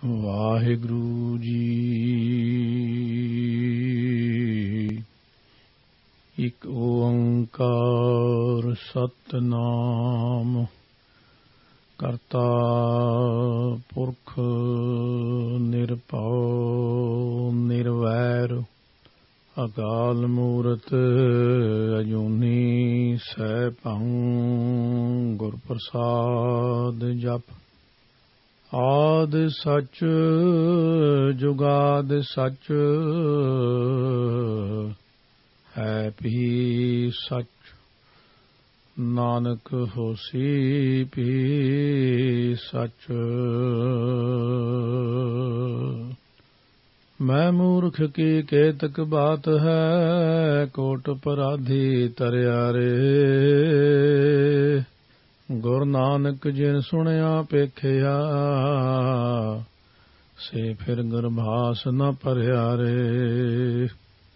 ਵਾਹਿਗੁਰੂ ਜੀ। ਇਕ ਓੰਕਾਰ ਸਤਿਨਾਮ ਕਰਤਾ ਪੁਰਖ ਨਿਰਭਉ ਨਿਰਵੈਰ ਅਕਾਲ ਮੂਰਤ ਅਜੂਨੀ ਸੈਭੰ ਗੁਰ ਪ੍ਰਸਾਦ ਜਪ। ਆਦ ਸਚ ਜੁਗਾਦ ਸਚ ਹੈ ਭੀ ਸਚ ਨਾਨਕ ਹੋਸੀ ਭੀ ਸਚ। ਮੈਂ ਮੂਰਖ ਕੀ ਕੇਤਕ ਬਾਤ ਹੈ ਕੋਟ ਪਰਾਧੀ ਤਰਿਆ ਰੇ। ਗੁਰ ਨਾਨਕ ਜਿਨ ਸੁਣਿਆ ਪੇਖਿਆ ਸੇ ਫਿਰ ਗਰਭਾਸ ਨ ਭਰਿਆ ਰੇ।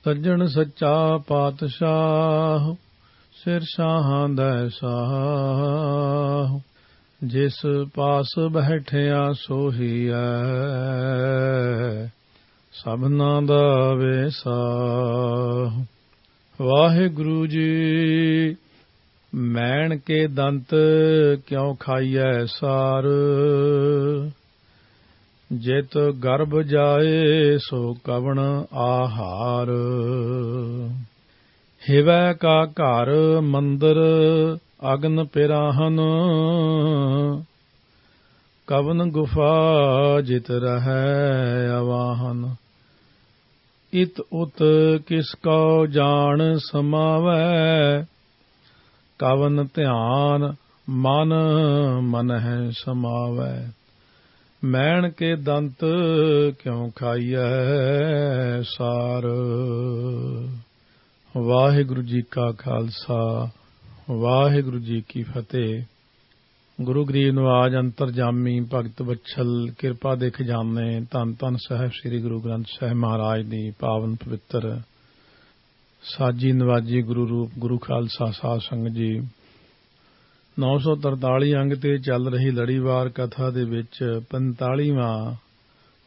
ਸੱਜਣ ਸੱਚਾ ਪਾਤਸ਼ਾਹ ਸਿਰ ਸ਼ਾਹਾਂ ਦੈ ਸਾਹ ਜਿਸ ਪਾਸ ਬੈਠਿਆ ਸੋਹੀਐ ਸਭਨਾ ਦਾ ਵੇਸਾਹ। ਵਾਹਿਗੁਰੂ ਜੀ। ਮੈਣ ਕੇ ਦੰਤ ਕਿਉ ਖਾਈਐ ਸਾਰ ਜਿਤ ਗਰਭ ਜਾਏ ਸੋ ਕਵਣ ਆਹਾਰ। ਹਿਵੈ ਕਾ ਘਰ ਮੰਦਰ ਅਗਨ ਪਿਰਾਹਨ ਕਵਨ ਗੁਫਾ ਜਿਤ ਰਹੈ ਅਵਾਹਨ। ਇਤ ਉਤ ਕਿਸ ਕਉ ਜਾਣ ਸਮਾਵੈ ਕਵਨ ਧਿਆਨ ਮਨ ਮਨਹਿ ਸਮਾਵੈ। ਮੈਣ ਕੇ ਦੰਤ ਕਿਉ ਖਾਈਐ ਸਾਰ। ਵਾਹਿਗੁਰੂ ਜੀ ਕਾ ਖਾਲਸਾ ਵਾਹਿਗੁਰੂ ਜੀ ਕੀ ਫਤਿਹ। ਗੁਰੂ ਗਰੀਬ ਨਿਵਾਜ ਅੰਤਰਜਾਮੀ ਭਗਤ ਵਛਲ ਕਿਰਪਾ ਦੇ ਖਜ਼ਾਨੇ ਧੰਨ ਧੰਨ ਸਾਹਿਬ ਸ੍ਰੀ ਗੁਰੂ ਗ੍ਰੰਥ ਸਾਹਿਬ ਮਹਾਰਾਜ ਦੀ ਪਾਵਨ ਪਵਿੱਤਰ ਸਾਜੀ ਨਵਾਜੀ ਗੁਰੂ ਰੂਪ ਗੁਰੂ ਖਾਲਸਾ ਸਾਧ ਸੰਗਤ ਜੀ। 943 ਅੰਗ ਤੇ ਚੱਲ ਰਹੀ ਲੜੀਵਾਰ ਕਥਾ ਦੇ ਵਿੱਚ 45ਵਾਂ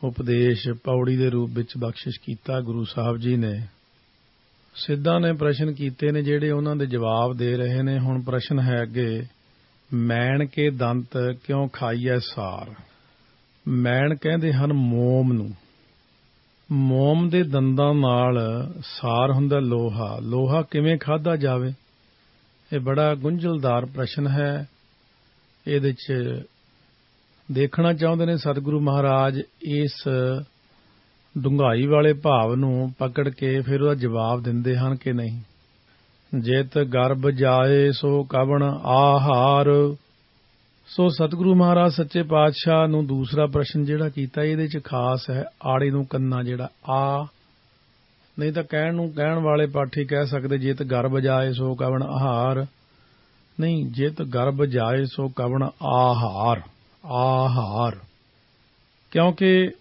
ਉਪਦੇਸ਼ ਪੌੜੀ ਦੇ ਰੂਪ ਵਿੱਚ ਬਖਸ਼ਿਸ਼ ਕੀਤਾ ਗੁਰੂ ਸਾਹਿਬ ਜੀ ਨੇ। ਸਿੱਧਾਂ ਨੇ ਪ੍ਰਸ਼ਨ ਕੀਤੇ ਨੇ ਜਿਹੜੇ ਉਹਨਾਂ ਦੇ ਜਵਾਬ ਦੇ ਰਹੇ ਨੇ। ਹੁਣ ਪ੍ਰਸ਼ਨ ਹੈ ਅੱਗੇ, ਮੈਣ ਕੇ ਦੰਤ ਕਿਉਂ ਖਾਈਐ ਸਾਰ। ਮੈਣ ਕਹਿੰਦੇ ਹਨ ਮੋਮ ਨੂੰ। ਮੋਮ ਦੇ ਦੰਦਾਂ ਨਾਲ ਸਾਰ ਹੁੰਦਾ ਲੋਹਾ। ਲੋਹਾ ਕਿਵੇਂ ਖਾਧਾ ਜਾਵੇ? ਇਹ ਬੜਾ ਗੁੰਝਲਦਾਰ ਪ੍ਰਸ਼ਨ ਹੈ। ਇਹਦੇ 'ਚ ਦੇਖਣਾ ਚਾਹੁੰਦੇ ਨੇ ਸਤਿਗੁਰੂ ਮਹਾਰਾਜ ਇਸ ਡੂੰਘਾਈ ਵਾਲੇ ਭਾਵ ਨੂੰ ਪਕੜ ਕੇ ਫਿਰ ਉਹਦਾ ਜਵਾਬ ਦਿੰਦੇ ਹਨ ਕਿ ਨਹੀਂ। ਜਿਤ ਗਰਭ ਜਾਏ ਸੋ ਕਵਣ ਆਹਾਰ। ਸੋ ਸਤਿਗੁਰੂ ਮਹਾਰਾਜ ਸੱਚੇ ਪਾਤਸ਼ਾਹ ਨੂੰ ਦੂਸਰਾ ਪ੍ਰਸ਼ਨ ਜਿਹੜਾ ਕੀਤਾ ਇਹਦੇ 'ਚ ਖਾਸ ਹੈ ਆੜੇ ਨੂੰ ਕੰਨਾ ਜਿਹੜਾ ਆ। ਨਹੀਂ ਤਾਂ ਕਹਿਣ ਵਾਲੇ ਪਾਠੀ ਕਹਿ ਸਕਦੇ ਜਿਤ ਗਰਭ ਜਾਏ ਸੋ ਕਵਣ ਆਹਾਰ। ਨਹੀਂ, ਜਿਤ ਗਰਭ ਜਾਏ ਸੋ ਕਵਣ ਆਹਾਰ। ਆਹਾਰ ਕਿਉਂਕਿ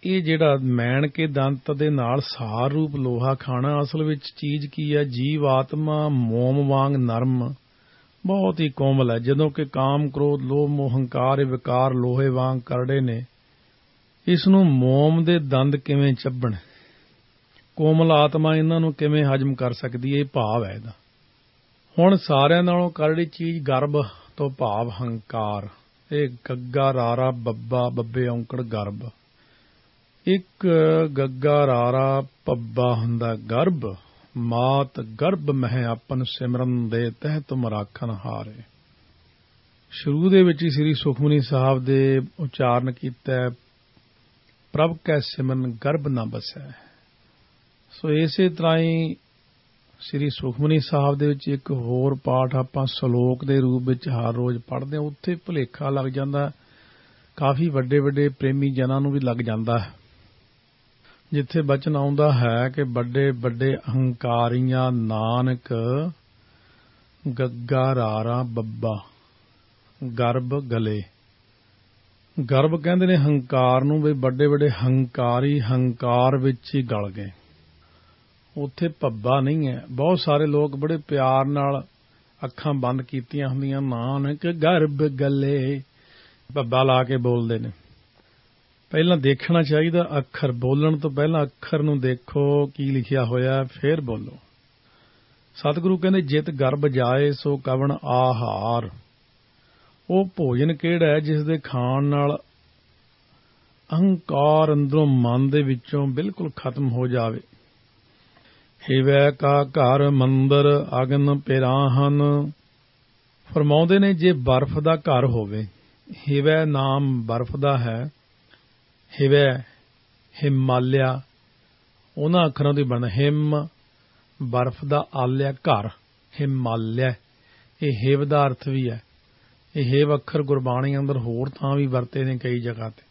ਇਹ ਜਿਹੜਾ ਮੈਣ ਕੇ ਦੰਤ ਦੇ ਨਾਲ ਸਾਰ ਰੂਪ ਲੋਹਾ ਖਾਣਾ ਅਸਲ ਵਿੱਚ ਚੀਜ਼ ਕੀ ਹੈ? ਜੀਵ ਆਤਮਾ ਮੋਮ ਵਾਂਗ ਨਰਮ ਬਹੁਤ ਹੀ ਕੋਮਲ ਹੈ। ਜਦੋਂ ਕਿ ਕਾਮ ਕ੍ਰੋਧ ਲੋਭ ਮੋਹ ਹੰਕਾਰ ਇਹ ਵਿਕਾਰ ਲੋਹੇ ਵਾਂਗ ਕਰੜੇ ਨੇ। ਇਸ ਨੂੰ ਮੋਮ ਦੇ ਦੰਦ ਕਿਵੇਂ ਚੱਬਣ? ਕੋਮਲ ਆਤਮਾ ਇਹਨਾਂ ਨੂੰ ਕਿਵੇਂ ਹਜਮ ਕਰ ਸਕਦੀ ਹੈ? ਇਹ ਭਾਵ ਹੈ ਇਹਦਾ। ਹੁਣ ਸਾਰਿਆਂ ਨਾਲੋਂ ਕਰੜੀ ਚੀਜ਼ ਗਰਭ ਤੋਂ ਭਾਵ ਹੰਕਾਰ। ਇਹ ਗੱਗਾ ਰਾਰਾ ਬੱਬਾ ਬੱਬੇ ਔਂਕੜ ਗਰਭ। ਇੱਕ ਗੱਗਾ ਰਾਰਾ ਪੱਬਾ ਹੁੰਦਾ ਗਰਭ। ਮਾਤ ਗਰਭ ਮਹਿ ਆਪਨ ਸਿਮਰਨ ਦੇ ਤਹਿ ਤੁਮ ਰਾਖਨ ਹਾਰੇ। ਸ਼ੁਰੂ ਦੇ ਵਿੱਚ ਹੀ ਸ੍ਰੀ ਸੁਖਮਨੀ ਸਾਹਿਬ ਦੇ ਉਚਾਰਨ ਕੀਤਾ ਪ੍ਰਭ ਕੈ ਸਿਮਰਨ ਗਰਭ ਨਾ ਬਸੈ। ਸੋ ਇਸੇ ਤਰ੍ਹਾਂ ਹੀ ਸ੍ਰੀ ਸੁਖਮਨੀ ਸਾਹਿਬ ਦੇ ਵਿੱਚ ਇੱਕ ਹੋਰ ਪਾਠ ਆਪਾਂ ਸ਼ਲੋਕ ਦੇ ਰੂਪ ਵਿੱਚ ਹਰ ਰੋਜ਼ ਪੜ੍ਹਦੇ ਹਾਂ। ਉੱਥੇ ਭੁਲੇਖਾ ਲੱਗ ਜਾਂਦਾ, ਕਾਫੀ ਵੱਡੇ ਵੱਡੇ ਪ੍ਰੇਮੀ ਜਨਾਂ ਨੂੰ ਵੀ ਲੱਗ ਜਾਂਦਾ ਹੈ, ਜਿੱਥੇ ਬਚਨ ਆਉਂਦਾ ਹੈ ਕਿ ਵੱਡੇ ਵੱਡੇ ਅਹੰਕਾਰੀਆਂ ਨਾਨਕ ਗੱਗਾ ਰਾਰਾ ਬੱਬਾ ਗਰਭ ਗਲੇ। ਗਰਭ ਕਹਿੰਦੇ ਨੇ ਹੰਕਾਰ ਨੂੰ, ਵੀ ਵੱਡੇ ਵੱਡੇ ਹੰਕਾਰੀ ਹੰਕਾਰ ਵਿੱਚ ਹੀ ਗਲ ਗਏ। ਉੱਥੇ ਪੱਬਾ ਨਹੀਂ ਹੈ। ਬਹੁਤ ਸਾਰੇ ਲੋਕ ਬੜੇ ਪਿਆਰ ਨਾਲ ਅੱਖਾਂ ਬੰਦ ਕੀਤੀਆਂ ਹੁੰਦੀਆਂ, ਨਾਨਕ ਗਰਭ ਗੱਲੇ, ਪੱਬਾ ਲਾ ਕੇ ਬੋਲਦੇ ਨੇ। ਪਹਿਲਾਂ ਦੇਖਣਾ ਚਾਹੀਦਾ ਅੱਖਰ, ਬੋਲਣ ਤੋਂ ਪਹਿਲਾਂ ਅੱਖਰ ਨੂੰ ਦੇਖੋ ਕੀ ਲਿਖਿਆ ਹੋਇਆ, ਫਿਰ ਬੋਲੋ। ਸਤਿਗੁਰੂ ਕਹਿੰਦੇ ਜਿਤ ਗਰਭ ਜਾਏ ਸੋ ਕਵਣ ਆਹਾਰ। ਉਹ ਭੋਜਨ ਕਿਹੜਾ ਹੈ ਜਿਸ ਦੇ ਖਾਣ ਨਾਲ ਅਹੰਕਾਰ ਅੰਦਰੋਂ ਮਨ ਦੇ ਵਿੱਚੋਂ ਬਿਲਕੁਲ ਖਤਮ ਹੋ ਜਾਵੇ। ਹਿਵੈ ਕਾ ਘਰ ਮੰਦਰ ਅਗਨ ਪਿਰਾਹਨ। ਫਰਮਾਉਂਦੇ ਨੇ ਜੇ ਬਰਫ਼ ਦਾ ਘਰ ਹੋਵੇ, ਹਿਵੈ ਨਾਮ ਬਰਫ਼ ਦਾ ਹੈ, ਹਿਵੈ ਹਿਮਾਲਿਆ ਉਹਨਾਂ ਅੱਖਰਾਂ ਤੋਂ ਬਣਦਾ, ਹਿਮ ਬਰਫ਼ ਦਾ ਆਲਿਆ ਘਰ ਹਿਮਾਲਿਆ। ਇਹ ਹਿਵ ਦਾ ਅਰਥ ਵੀ ਹੈ। ਇਹ ਹਿਵ ਅੱਖਰ ਗੁਰਬਾਣੀ ਅੰਦਰ ਹੋਰ ਥਾਂ ਵੀ ਵਰਤੇ ਨੇ ਕਈ ਜਗ੍ਹਾ ਤੇ।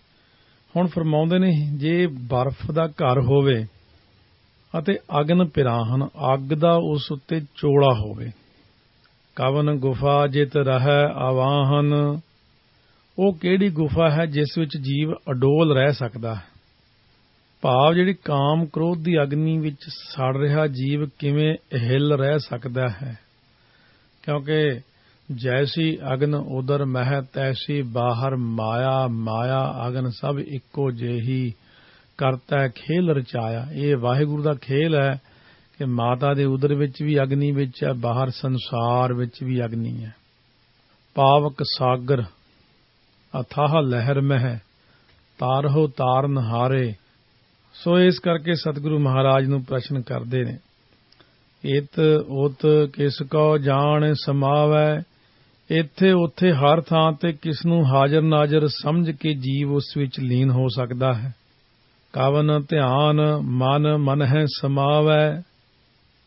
ਹੁਣ ਫਰਮਾਉਂਦੇ ਨੇ ਜੇ ਬਰਫ਼ ਦਾ ਘਰ ਹੋਵੇ ਅਤੇ ਅਗਨ ਪਿਰਾਹਨ, ਅੱਗ ਦਾ ਉਸ ਉੱਤੇ ਚੋਲਾ ਹੋਵੇ। ਕਵਨ ਗੁਫਾ ਜਿਤ ਰਹਿ ਆਵਾਹਨ। ਉਹ ਕਿਹੜੀ ਗੁਫਾ ਹੈ ਜਿਸ ਵਿੱਚ ਜੀਵ ਅਡੋਲ ਰਹਿ ਸਕਦਾ ਹੈ। ਭਾਵ ਜਿਹੜੀ ਕਾਮ ਕ੍ਰੋਧ ਦੀ ਅਗਨੀ ਵਿੱਚ ਸੜ ਰਿਹਾ ਜੀਵ ਕਿਵੇਂ ਹਿੱਲ ਰਹਿ ਸਕਦਾ ਹੈ, ਕਿਉਂਕਿ ਜੈਸੀ ਅਗਨ ਉਦਰ ਮਹਿ ਤੈਸੀ ਬਾਹਰ ਮਾਇਆ, ਮਾਇਆ ਅਗਨ ਸਭ ਇੱਕੋ ਜਿਹੀ ਕਰਤਾ ਖੇਲ ਰਚਾਇਆ। ਇਹ ਵਾਹਿਗੁਰੂ ਦਾ ਖੇਲ ਹੈ ਕਿ ਮਾਤਾ ਦੇ ਉਦਰ ਵਿੱਚ ਵੀ ਅਗਨੀ ਵਿੱਚ ਹੈ, ਬਾਹਰ ਸੰਸਾਰ ਵਿੱਚ ਵੀ ਅਗਨੀ ਹੈ। ਪਾਵਕ ਸਾਗਰ ਅਥਾਹ ਲਹਿਰ ਮਹਿ ਤਾਰਹੁ ਤਾਰਨ ਹਾਰੇ। ਸੋ ਇਸ ਕਰਕੇ ਸਤਿਗੁਰੂ ਮਹਾਰਾਜ ਨੂੰ ਪ੍ਰਸ਼ਨ ਕਰਦੇ ਨੇ, ਇਤ ਉਤ ਕਿਸ ਕੋ ਜਾਣ ਸਮਾਵੈ। ਇੱਥੇ ਉੱਥੇ ਹਰ ਥਾਂ ਤੇ ਕਿਸ ਨੂੰ ਹਾਜ਼ਰ ਨਾਜ਼ਰ ਸਮਝ ਕੇ ਜੀਵ ਉਸ ਵਿੱਚ ਲੀਨ ਹੋ ਸਕਦਾ ਹੈ। ਕਵਨ ਧਿਆਨ ਮਨ ਮਨ ਹੈ ਸਮਾਵੈ।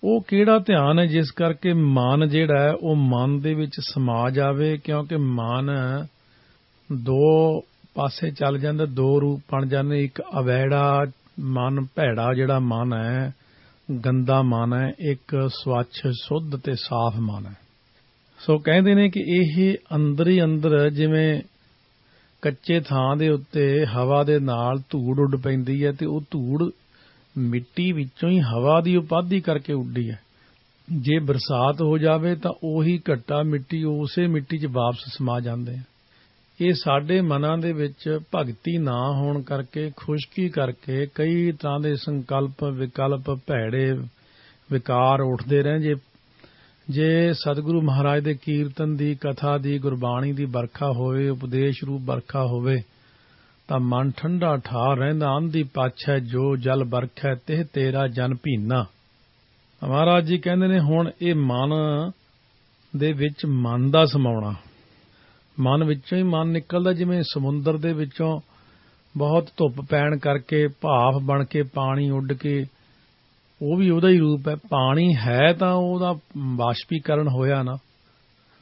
ਉਹ ਕਿਹੜਾ ਧਿਆਨ ਹੈ ਜਿਸ ਕਰਕੇ ਮਨ ਜਿਹੜਾ ਹੈ ਉਹ ਮਨ ਦੇ ਵਿੱਚ ਸਮਾ ਜਾਵੇ, ਕਿਉਂਕਿ ਮਨ ਦੋ ਪਾਸੇ ਚੱਲ ਜਾਂਦਾ, ਦੋ ਰੂਪ ਬਣ ਜਾਂਦੇ। ਇੱਕ ਅਵੈੜਾ ਮਨ, ਭੈੜਾ ਜਿਹੜਾ ਮਨ ਹੈ, ਗੰਦਾ ਮਨ ਹੈ, ਇੱਕ ਸਵੱਛ ਸ਼ੁੱਧ ਤੇ ਸਾਫ਼ ਮਨ ਹੈ। ਸੋ ਕਹਿੰਦੇ ਨੇ ਕਿ ਇਹ ਅੰਦਰ ਹੀ ਅੰਦਰ ਜਿਵੇਂ ਕੱਚੇ ਥਾਂ ਦੇ ਉੱਤੇ ਹਵਾ ਦੇ ਨਾਲ ਧੂੜ ਉੱਡ ਪੈਂਦੀ ਹੈ ਤੇ ਉਹ ਧੂੜ ਮਿੱਟੀ ਵਿੱਚੋਂ ਹੀ ਹਵਾ ਦੀ ਉਪਾਧੀ ਕਰਕੇ ਉੱਡੀ ਹੈ। ਜੇ ਬਰਸਾਤ ਹੋ ਜਾਵੇ ਤਾਂ ਉਹੀ ਘੱਟਾ ਮਿੱਟੀ ਉਸੇ ਮਿੱਟੀ 'ਚ ਵਾਪਸ ਸਮਾ ਜਾਂਦੇ ਆ। ਇਹ ਸਾਡੇ ਮਨਾਂ ਦੇ ਵਿੱਚ ਭਗਤੀ ਨਾ ਹੋਣ ਕਰਕੇ, ਖੁਸ਼ਕੀ ਕਰਕੇ ਕਈ ਤਰ੍ਹਾਂ ਦੇ ਸੰਕਲਪ ਵਿਕਲਪ ਭੈੜੇ ਵਿਕਾਰ ਉੱਠਦੇ ਰਹੇ। ਜੇ ਸਤਿਗੁਰੂ ਮਹਾਰਾਜ ਦੇ ਕੀਰਤਨ ਦੀ, ਕਥਾ ਦੀ, ਗੁਰਬਾਣੀ ਦੀ ਵਰਖਾ ਹੋਵੇ, ਉਪਦੇਸ਼ ਰੂਪ ਵਰਖਾ ਹੋਵੇ ਤਾਂ ਮਨ ਠੰਡਾ ਠਾਰ ਰਹਿੰਦਾ। ਆਂਧੀ ਪਾਛੈ ਜੋ ਜਲ ਬਰਖੈ ਤਿਹ ਤੇਰਾ ਜਨ ਭੀਨਾ। ਮਹਾਰਾਜ ਜੀ ਕਹਿੰਦੇ ਨੇ ਹੁਣ ਇਹ ਮਨ ਦੇ ਵਿੱਚ ਮਨ ਦਾ ਸਮਾਉਣਾ, ਮਨ ਵਿੱਚੋਂ ਹੀ ਮਨ ਨਿਕਲਦਾ। ਜਿਵੇਂ ਸਮੁੰਦਰ ਦੇ ਵਿੱਚੋਂ ਬਹੁਤ ਧੁੱਪ ਪੈਣ ਕਰਕੇ ਭਾਫ ਬਣ ਕੇ ਪਾਣੀ ਉੱਡ ਕੇ, ਉਹ ਵੀ ਉਹਦਾ ਹੀ ਰੂਪ ਹੈ। ਪਾਣੀ ਹੈ ਤਾਂ ਉਹਦਾ ਬਾਸ਼ਪੀਕਰਨ ਹੋਇਆ ਨਾ,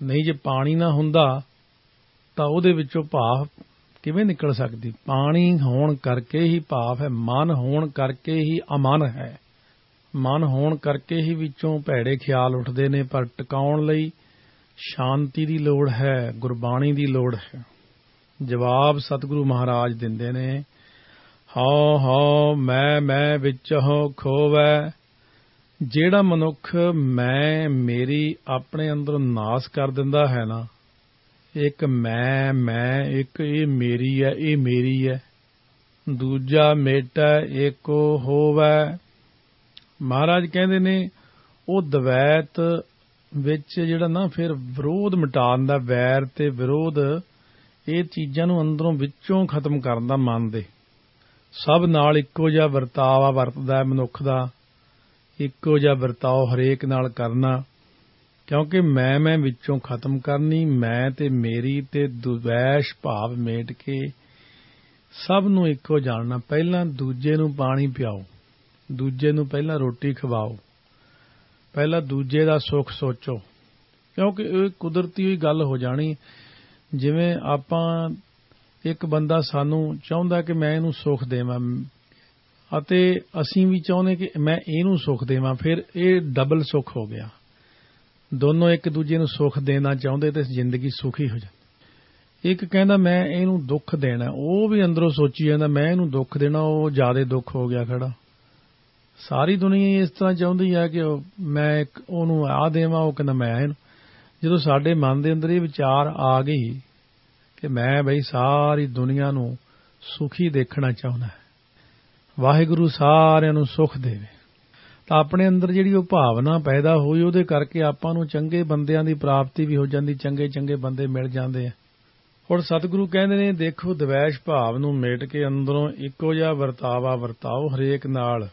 ਨਹੀਂ ਜੇ ਪਾਣੀ ਨਾ ਹੁੰਦਾ ਤਾਂ ਉਹਦੇ ਵਿੱਚੋਂ ਭਾਫ ਕਿਵੇਂ ਨਿਕਲ ਸਕਦੀ। ਪਾਣੀ ਹੋਣ ਕਰਕੇ ਹੀ ਭਾਫ ਹੈ, ਮਨ ਹੋਣ ਕਰਕੇ ਹੀ ਅਮਨ ਹੈ, ਮਨ ਹੋਣ ਕਰਕੇ ਹੀ ਵਿੱਚੋਂ ਭੈੜੇ ਖਿਆਲ ਉੱਠਦੇ ਨੇ। ਪਰ ਟਿਕਾਉਣ ਲਈ ਸ਼ਾਂਤੀ ਦੀ ਲੋੜ ਹੈ, ਗੁਰਬਾਣੀ ਦੀ ਲੋੜ ਹੈ। ਜਵਾਬ ਸਤਿਗੁਰੂ ਮਹਾਰਾਜ ਦਿੰਦੇ ਨੇ, ਹਉ ਹਉ ਮੈਂ ਵਿੱਚੋਂ ਖੋਵੈ। ਜਿਹੜਾ ਮਨੁੱਖ ਮੈਂ ਮੇਰੀ ਆਪਣੇ ਅੰਦਰ ਨਾਸ ਕਰ ਦਿੰਦਾ ਹੈ ਨਾ, ਇੱਕ ਮੈਂ ਇੱਕ ਇਹ ਮੇਰੀ ਹੈ, ਇਹ ਮੇਰੀ ਹੈ, ਦੂਜਾ ਮੇਟਾ ਏਕੋ ਹੋਵੈ। ਮਹਾਰਾਜ ਕਹਿੰਦੇ ਨੇ ਉਹ ਦਵੈਤ ਵਿੱਚ ਜਿਹੜਾ ਨਾ ਫਿਰ ਵਿਰੋਧ ਮਿਟਾਉਣ ਦਾ, ਵੈਰ ਤੇ ਵਿਰੋਧ, ਇਹ ਚੀਜ਼ਾਂ ਨੂੰ ਅੰਦਰੋਂ ਵਿੱਚੋਂ ਖਤਮ ਕਰਨ ਦਾ ਮਨ ਦੇ। ਸਭ ਨਾਲ ਇੱਕੋ ਜਿਹਾ ਵਰਤਾਵਾ ਵਰਤਦਾ ਹੈ ਮਨੁੱਖ ਦਾ, ਇੱਕੋ ਜਿਹਾ ਵਰਤਾਓ ਹਰੇਕ ਨਾਲ ਕਰਨਾ, ਕਿਉਂਕਿ ਮੈਂ ਵਿੱਚੋਂ ਖਤਮ ਕਰਨੀ। ਮੈਂ ਤੇ ਮੇਰੀ ਤੇ ਦੁਵੈਸ਼ ਭਾਵ ਮੇਟ ਕੇ ਸਭ ਨੂੰ ਇੱਕੋ ਜਾਣਨਾ। ਪਹਿਲਾਂ ਦੂਜੇ ਨੂੰ ਪਾਣੀ ਪਿਆਓ, ਦੂਜੇ ਨੂੰ ਪਹਿਲਾਂ ਰੋਟੀ ਖਵਾਓ, ਪਹਿਲਾਂ ਦੂਜੇ ਦਾ ਸੁੱਖ ਸੋਚੋ, ਕਿਉਂਕਿ ਇਹ ਕੁਦਰਤੀ ਹੋਈ ਗੱਲ ਹੋ ਜਾਣੀ। ਜਿਵੇਂ ਆਪਾਂ ਇੱਕ ਬੰਦਾ ਸਾਨੂੰ ਚਾਹੁੰਦਾ ਕਿ ਮੈਂ ਇਹਨੂੰ ਸੁੱਖ ਦੇਵਾਂ ਅਤੇ ਅਸੀਂ ਵੀ ਚਾਹੁੰਦੇ ਕਿ ਮੈਂ ਇਹਨੂੰ ਸੁੱਖ ਦੇਵਾਂ, ਫਿਰ ਇਹ ਡਬਲ ਸੁੱਖ ਹੋ ਗਿਆ। ਦੋਨੋਂ ਇੱਕ ਦੂਜੇ ਨੂੰ ਸੁੱਖ ਦੇਣਾ ਚਾਹੁੰਦੇ ਤੇ ਜ਼ਿੰਦਗੀ ਸੁਖੀ ਹੋ ਜਾਂਦੀ। ਇੱਕ ਕਹਿੰਦਾ ਮੈਂ ਇਹਨੂੰ ਦੁੱਖ ਦੇਣਾ, ਉਹ ਵੀ ਅੰਦਰੋਂ ਸੋਚੀ ਜਾਂਦਾ ਮੈਂ ਇਹਨੂੰ ਦੁੱਖ ਦੇਣਾ, ਉਹ ਜ਼ਿਆਦਾ ਦੁੱਖ ਹੋ ਗਿਆ ਖੜਾ। ਸਾਰੀ ਦੁਨੀਆ ਇਸ ਤਰ੍ਹਾਂ ਚਾਹੁੰਦੀ ਹੈ ਕਿ ਮੈਂ ਉਹਨੂੰ ਆਹ ਦੇਵਾਂ, ਉਹ ਕਹਿੰਦਾ ਮੈਂ ਇਹਨੂੰ। ਜਦੋਂ ਸਾਡੇ ਮਨ ਦੇ ਅੰਦਰ ਇਹ ਵਿਚਾਰ ਆ ਗਈ ਕਿ ਮੈਂ ਬਈ ਸਾਰੀ ਦੁਨੀਆ ਨੂੰ ਸੁਖੀ ਦੇਖਣਾ ਚਾਹੁੰਦਾ ਹੈ, ਵਾਹਿਗੁਰੂ ਸਾਰਿਆਂ ਨੂੰ ਸੁਖ ਦੇਵੇ। ਤਾਂ ਆਪਣੇ ਅੰਦਰ ਜਿਹੜੀ ਉਹ ਭਾਵਨਾ ਪੈਦਾ ਹੋਈ, ਉਹਦੇ ਕਰਕੇ ਆਪਾਂ ਨੂੰ ਚੰਗੇ ਬੰਦਿਆਂ ਦੀ ਪ੍ਰਾਪਤੀ ਵੀ ਹੋ ਜਾਂਦੀ, ਚੰਗੇ ਚੰਗੇ ਬੰਦੇ ਮਿਲ ਜਾਂਦੇ ਆ। ਹੁਣ ਸਤਿਗੁਰੂ ਕਹਿੰਦੇ ਨੇ, ਦੇਖੋ ਦਵੈਸ਼ ਭਾਵ ਨੂੰ ਮੇਟ ਕੇ ਅੰਦਰੋਂ ਇੱਕੋ ਜਿਹਾ ਵਰਤਾਵਾ ਵਰਤਾਓ ਹਰੇਕ ਨਾਲ।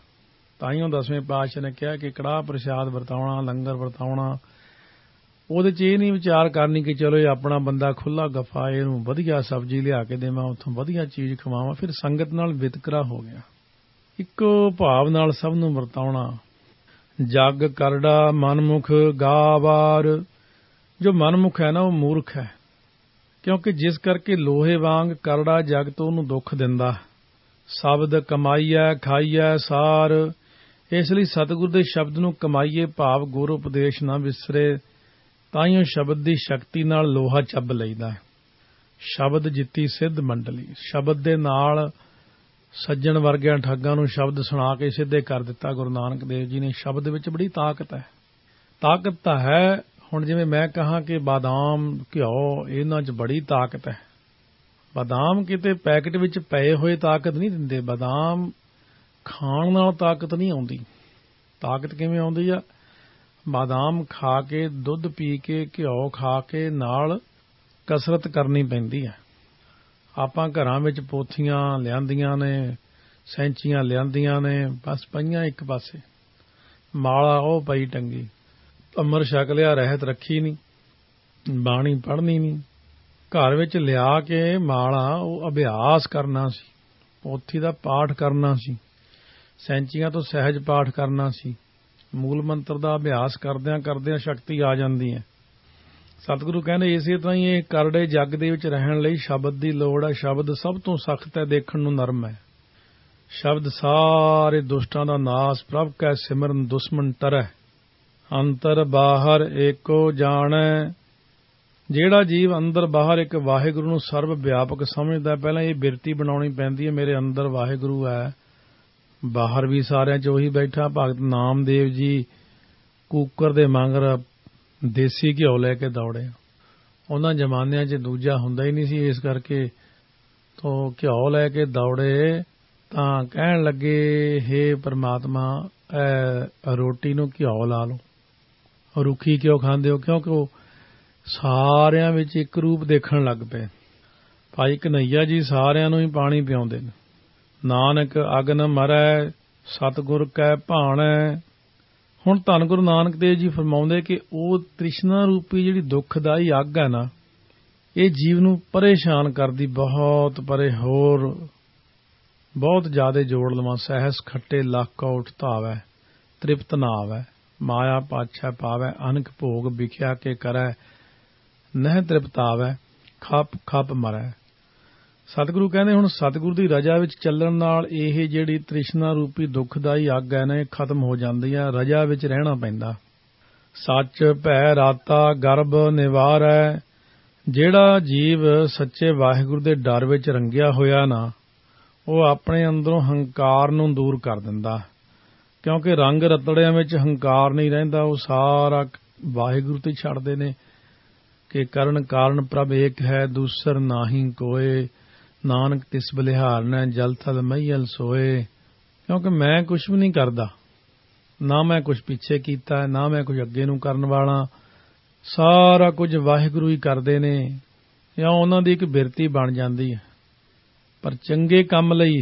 ਤਾਈਓ 10ਵੇਂ ਪਾਤਸ਼ਾਹ ਨੇ ਕਿਹਾ ਕਿ ਕੜਾਹ ਪ੍ਰਸ਼ਾਦ ਵਰਤਾਉਣਾ, ਲੰਗਰ ਵਰਤਾਉਣਾ, ਉਹਦੇ 'ਚ ਇਹ ਨਹੀਂ ਵਿਚਾਰ ਕਰਨੀ ਕਿ ਚਲੋ ਇਹ ਆਪਣਾ ਬੰਦਾ ਖੁੱਲ੍ਹਾ ਗੱਫਾ, ਇਹਨੂੰ ਵਧੀਆ ਸਬਜ਼ੀ ਲਿਆ ਕੇ ਦੇਵਾਂ, ਉੱਥੋਂ ਵਧੀਆ ਚੀਜ਼ ਖਵਾਵਾਂ। ਫਿਰ ਸੰਗਤ ਨਾਲ ਵਿਤਕਰਾ ਹੋ ਗਿਆ। ਇੱਕੋ ਭਾਵ ਨਾਲ ਸਭ ਨੂੰ ਵਰਤਾਉਣਾ। ਜਗ ਕਰੜਾ ਮਨਮੁਖ ਗਾਵਾਰ। ਜੋ ਮਨਮੁਖ ਹੈ ਨਾ, ਉਹ ਮੂਰਖ ਹੈ, ਕਿਉਂਕਿ ਜਿਸ ਕਰਕੇ ਲੋਹੇ ਵਾਂਗ ਕਰੜਾ ਜਗ ਤੋਂ ਉਹਨੂੰ ਦੁੱਖ ਦਿੰਦਾ। ਸ਼ਬਦ ਕਮਾਈਐ ਖਾਈਐ ਸਾਰ। ਇਸ ਲਈ ਸਤਿਗੁਰ ਦੇ ਸ਼ਬਦ ਨੂੰ ਕਮਾਈਏ, ਭਾਵ ਗੁਰ ਉਪਦੇਸ਼ ਨਾ ਵਿਸਰੇ। ਤਾਈਓ ਸ਼ਬਦ ਦੀ ਸ਼ਕਤੀ ਨਾਲ ਲੋਹਾ ਚੱਬ ਲਈਦਾ। ਸ਼ਬਦ ਜਿੱਤੀ ਸਿੱਧ ਮੰਡਲੀ। ਸ਼ਬਦ ਦੇ ਨਾਲ ਸੱਜਣ ਵਰਗਿਆਂ ਠੱਗਾਂ ਨੂੰ ਸ਼ਬਦ ਸੁਣਾ ਕੇ ਸਿੱਧੇ ਕਰ ਦਿੱਤਾ ਗੁਰੂ ਨਾਨਕ ਦੇਵ ਜੀ ਨੇ। ਸ਼ਬਦ ਵਿੱਚ ਬੜੀ ਤਾਕਤ ਹੈ। ਤਾਕਤ ਤਾਂ ਹੈ। ਹੁਣ ਜਿਵੇਂ ਮੈਂ ਕਹਾਂ ਕਿ ਬਾਦਾਮ, ਘਿਓ, ਇਹਨਾਂ 'ਚ ਬੜੀ ਤਾਕਤ ਹੈ। ਬਾਦਾਮ ਕਿਤੇ ਪੈਕਟ ਵਿੱਚ ਪਏ ਹੋਏ ਤਾਕਤ ਨਹੀਂ ਦਿੰਦੇ। ਬਾਦਾਮ ਖਾਣ ਨਾਲ ਤਾਕਤ ਨਹੀਂ ਆਉਂਦੀ। ਤਾਕਤ ਕਿਵੇਂ ਆਉਂਦੀ ਆ? ਬਾਦਾਮ ਖਾ ਕੇ, ਦੁੱਧ ਪੀ ਕੇ, ਘਿਓ ਖਾ ਕੇ ਨਾਲ ਕਸਰਤ ਕਰਨੀ ਪੈਂਦੀ ਹੈ। ਆਪਾਂ ਘਰਾਂ ਵਿੱਚ ਪੋਥੀਆਂ ਲਿਆਂਦੀਆਂ ਨੇ, ਸੈਂਚੀਆਂ ਲਿਆਂਦੀਆਂ ਨੇ, ਬਸ ਪਈਆਂ ਇੱਕ ਪਾਸੇ, ਮਾਲਾ ਉਹ ਪਈ ਟੰਗੀ, ਅੰਮ੍ਰਿਤ ਛਕ ਲਿਆ, ਰਹਿਤ ਰੱਖੀ ਨਹੀਂ, ਬਾਣੀ ਪੜ੍ਹਨੀ ਨਹੀਂ। ਘਰ ਵਿੱਚ ਲਿਆ ਕੇ ਮਾਲਾ ਉਹ ਅਭਿਆਸ ਕਰਨਾ ਸੀ, ਪੋਥੀ ਦਾ ਪਾਠ ਕਰਨਾ ਸੀ, ਸੈਂਚੀਆਂ ਤੋਂ ਸਹਿਜ ਪਾਠ ਕਰਨਾ ਸੀ। ਮੂਲ ਮੰਤਰ ਦਾ ਅਭਿਆਸ ਕਰਦਿਆਂ ਕਰਦਿਆਂ ਸ਼ਕਤੀ ਆ ਜਾਂਦੀ ਹੈ। ਸਤਿਗੁਰੂ ਕਹਿੰਦੇ ਇਸੇ ਤਰ੍ਹਾਂ ਹੀ ਇਹ ਕਰੜੇ ਜੱਗ ਦੇ ਵਿੱਚ ਰਹਿਣ ਲਈ ਸ਼ਬਦ ਦੀ ਲੋੜ ਹੈ। ਸ਼ਬਦ ਸਭ ਤੋਂ ਸਖਤ ਹੈ, ਦੇਖਣ ਨੂੰ ਨਰਮ ਹੈ। ਸ਼ਬਦ ਸਾਰੇ ਦੁਸ਼ਟਾਂ ਦਾ ਨਾਸ। ਪ੍ਰਭ ਕੈ ਸਿਮਰਨ ਦੁਸ਼ਮਨ ਟਰੈ। ਅੰਤਰ ਬਾਹਰ ਏਕੋ ਜਾਣੈ। ਜਿਹੜਾ ਜੀਵ ਅੰਦਰ ਬਾਹਰ ਇੱਕ ਵਾਹਿਗੁਰੂ ਨੂੰ ਸਰਬ ਵਿਆਪਕ ਸਮਝਦਾ, ਪਹਿਲਾਂ ਇਹ ਬਿਰਤੀ ਬਣਾਉਣੀ ਪੈਂਦੀ ਹੈ, ਮੇਰੇ ਅੰਦਰ ਵਾਹਿਗੁਰੂ ਹੈ, ਬਾਹਰ ਵੀ ਸਾਰਿਆਂ 'ਚ ਉਹੀ ਬੈਠਾ। ਭਗਤ ਨਾਮਦੇਵ ਜੀ ਕੂਕਰ ਦੇ ਮਗਰ ਦੇਸੀ ਘਿਓ ਲੈ ਕੇ ਦੌੜੇ। ਉਹਨਾਂ ਜ਼ਮਾਨਿਆਂ 'ਚ ਦੂਜਾ ਹੁੰਦਾ ਹੀ ਨਹੀਂ ਸੀ, ਇਸ ਕਰਕੇ ਤੋਂ ਘਿਓ ਲੈ ਕੇ ਦੌੜੇ ਤਾਂ ਕਹਿਣ ਲੱਗੇ, ਹੇ ਪਰਮਾਤਮਾ, ਰੋਟੀ ਨੂੰ ਘਿਓ ਲਾ ਲਓ। ਰੁੱਖੀ ਕਿਉਂ ਖਾਂਦੇ ਹੋ? ਕਿਉਂਕਿ ਉਹ ਸਾਰਿਆਂ ਵਿੱਚ ਇੱਕ ਰੂਪ ਦੇਖਣ ਲੱਗ ਪਏ। ਭਾਈ ਕਨ੍ਹਈਆ ਜੀ ਸਾਰਿਆਂ ਨੂੰ ਹੀ ਪਾਣੀ ਪਿਆਉਂਦੇ ਨੇ। ਨਾਨਕ ਅਗਨ ਮਰੈ ਸਤਿਗੁਰ ਕੈ ਭਾਣੈ। ਹੁਣ ਧੰਨ ਗੁਰੂ ਨਾਨਕ ਦੇਵ ਜੀ ਫਰਮਾਉਂਦੇ ਕਿ ਉਹ ਤ੍ਰਿਸ਼ਨਾ ਰੂਪੀ ਜਿਹੜੀ ਦੁੱਖਦਾਈ ਅੱਗ ਹੈ ਨਾ, ਇਹ ਜੀਵ ਨੂੰ ਪਰੇਸ਼ਾਨ ਕਰਦੀ, ਬਹੁਤ ਪਰੇ, ਹੋਰ ਬਹੁਤ ਜ਼ਿਆਦਾ ਜੋੜ ਲਵਾਂ। ਸਹਿਸ ਖੱਟੇ ਲੱਕ ਉਠ ਧਾਵੈ, ਤ੍ਰਿਪਤ ਨਾ ਆਵੈ, ਮਾਇਆ ਪਾਛੈ ਪਾਵੈ, ਅਨਕ ਭੋਗ ਵਿਖਿਆ ਕੇ ਕਰੈ, ਨਹਿ ਤ੍ਰਿਪਤ ਆਵੈ, ਖਪ ਖਪ ਮਰੈ। ਸਤਿਗੁਰੂ ਕਹਿੰਦੇ ਹੁਣ ਸਤਿਗੁਰੂ ਦੀ ਰਜਾ ਵਿੱਚ ਚੱਲਣ ਨਾਲ ਇਹ ਜਿਹੜੀ ਤ੍ਰਿਸ਼ਨਾ ਰੂਪੀ ਦੁੱਖਦਾਈ ਅੱਗ ਹੈ ਨਾ, ਇਹ ਖਤਮ ਹੋ ਜਾਂਦੀ ਹੈ। ਰਜਾ ਵਿੱਚ ਰਹਿਣਾ ਪੈਂਦਾ। ਸੱਚ ਭੈ ਰਾਤਾ ਗਰਭ ਨਿਵਾਰੈ। ਜਿਹੜਾ ਜੀਵ ਸੱਚੇ ਵਾਹਿਗੁਰੂ ਦੇ ਡਰ ਵਿੱਚ ਰੰਗਿਆ ਹੋਇਆ ਨਾ, ਉਹ ਆਪਣੇ ਅੰਦਰੋਂ ਹੰਕਾਰ ਨੂੰ ਦੂਰ ਕਰ ਦਿੰਦਾ। ਕਿਉਂਕਿ ਰੰਗ ਰਤੜਿਆਂ ਵਿੱਚ ਹੰਕਾਰ ਨਹੀਂ ਰਹਿੰਦਾ, ਉਹ ਸਾਰਾ ਵਾਹਿਗੁਰੂ ਤੇ ਛੱਡਦੇ ਨੇ ਕਿ ਕਰਨ ਕਾਰਨ ਪ੍ਰਭ ਏਕ ਹੈ, ਦੂਸਰ ਨਾਹੀ ਕੋਏ, ਨਾਨਕ ਤਿਸ ਬਲਿਹਾਰਨੈ, ਜਲ ਥਲ ਮਈਅਲ ਸੋਏ। ਕਿਉਂਕਿ ਮੈਂ ਕੁਝ ਵੀ ਨਹੀਂ ਕਰਦਾ, ਨਾ ਮੈਂ ਕੁਝ ਪਿੱਛੇ ਕੀਤਾ, ਨਾ ਮੈਂ ਕੁਝ ਅੱਗੇ ਨੂੰ ਕਰਨ ਵਾਲਾ, ਸਾਰਾ ਕੁਝ ਵਾਹਿਗੁਰੂ ਹੀ ਕਰਦੇ ਨੇ, ਜਾਂ ਉਹਨਾਂ ਦੀ ਇੱਕ ਬਿਰਤੀ ਬਣ ਜਾਂਦੀ ਹੈ। ਪਰ ਚੰਗੇ ਕੰਮ ਲਈ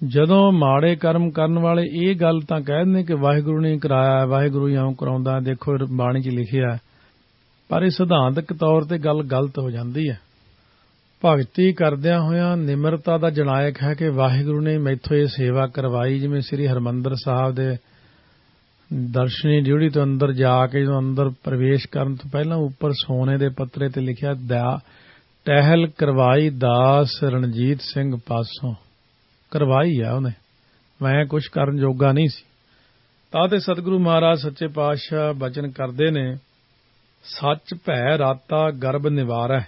ਜਦੋਂ ਮਾੜੇ ਕਰਮ ਕਰਨ ਵਾਲੇ ਇਹ ਗੱਲ ਤਾਂ ਕਹਿ ਦਿੰਦੇ ਕਿ ਵਾਹਿਗੁਰੂ ਨੇ ਕਰਾਇਆ, ਵਾਹਿਗੁਰੂ ਹੀ ਇਉਂ ਕਰਾਉਂਦਾ, ਦੇਖੋ ਬਾਣੀ 'ਚ ਲਿਖਿਆ, ਪਰ ਇਹ ਸਿਧਾਂਤਕ ਤੌਰ ਤੇ ਗੱਲ ਗਲਤ ਹੋ ਜਾਂਦੀ ਹੈ। ਭਗਤੀ ਕਰਦਿਆਂ ਹੋਇਆਂ ਨਿਮਰਤਾ ਦਾ ਜਨਾਇਕ ਹੈ ਕਿ ਵਾਹਿਗੁਰੂ ਨੇ ਮੈਥੋਂ ਇਹ ਸੇਵਾ ਕਰਵਾਈ। ਜਿਵੇਂ ਸ੍ਰੀ ਹਰਿਮੰਦਰ ਸਾਹਿਬ ਦੇ ਦਰਸ਼ਨੀ ਡਿਊਟੀ ਤੋਂ ਅੰਦਰ ਜਾ ਕੇ ਜਦੋਂ ਅੰਦਰ ਪ੍ਰਵੇਸ਼ ਕਰਨ ਤੋਂ ਪਹਿਲਾਂ ਉੱਪਰ ਸੋਨੇ ਦੇ ਪੱਤਰੇ ਤੇ ਲਿਖਿਆ, ਟਹਿਲ ਕਰਵਾਈ ਦਾਸ ਰਣਜੀਤ ਸਿੰਘ ਪਾਸੋਂ। ਕਰਵਾਈ ਆ ਉਹਨੇ, ਮੈਂ ਕੁਝ ਕਰਨ ਜੋਗਾ ਨਹੀਂ ਸੀ। ਤਾਂ ਤੇ ਸਤਿਗੁਰੂ ਮਹਾਰਾਜ ਸੱਚੇ ਪਾਤਸ਼ਾਹ ਬਚਨ ਕਰਦੇ ਨੇ, ਸੱਚ ਭੈ ਰਾਤਾ ਗਰਭ ਨਿਵਾਰੈ।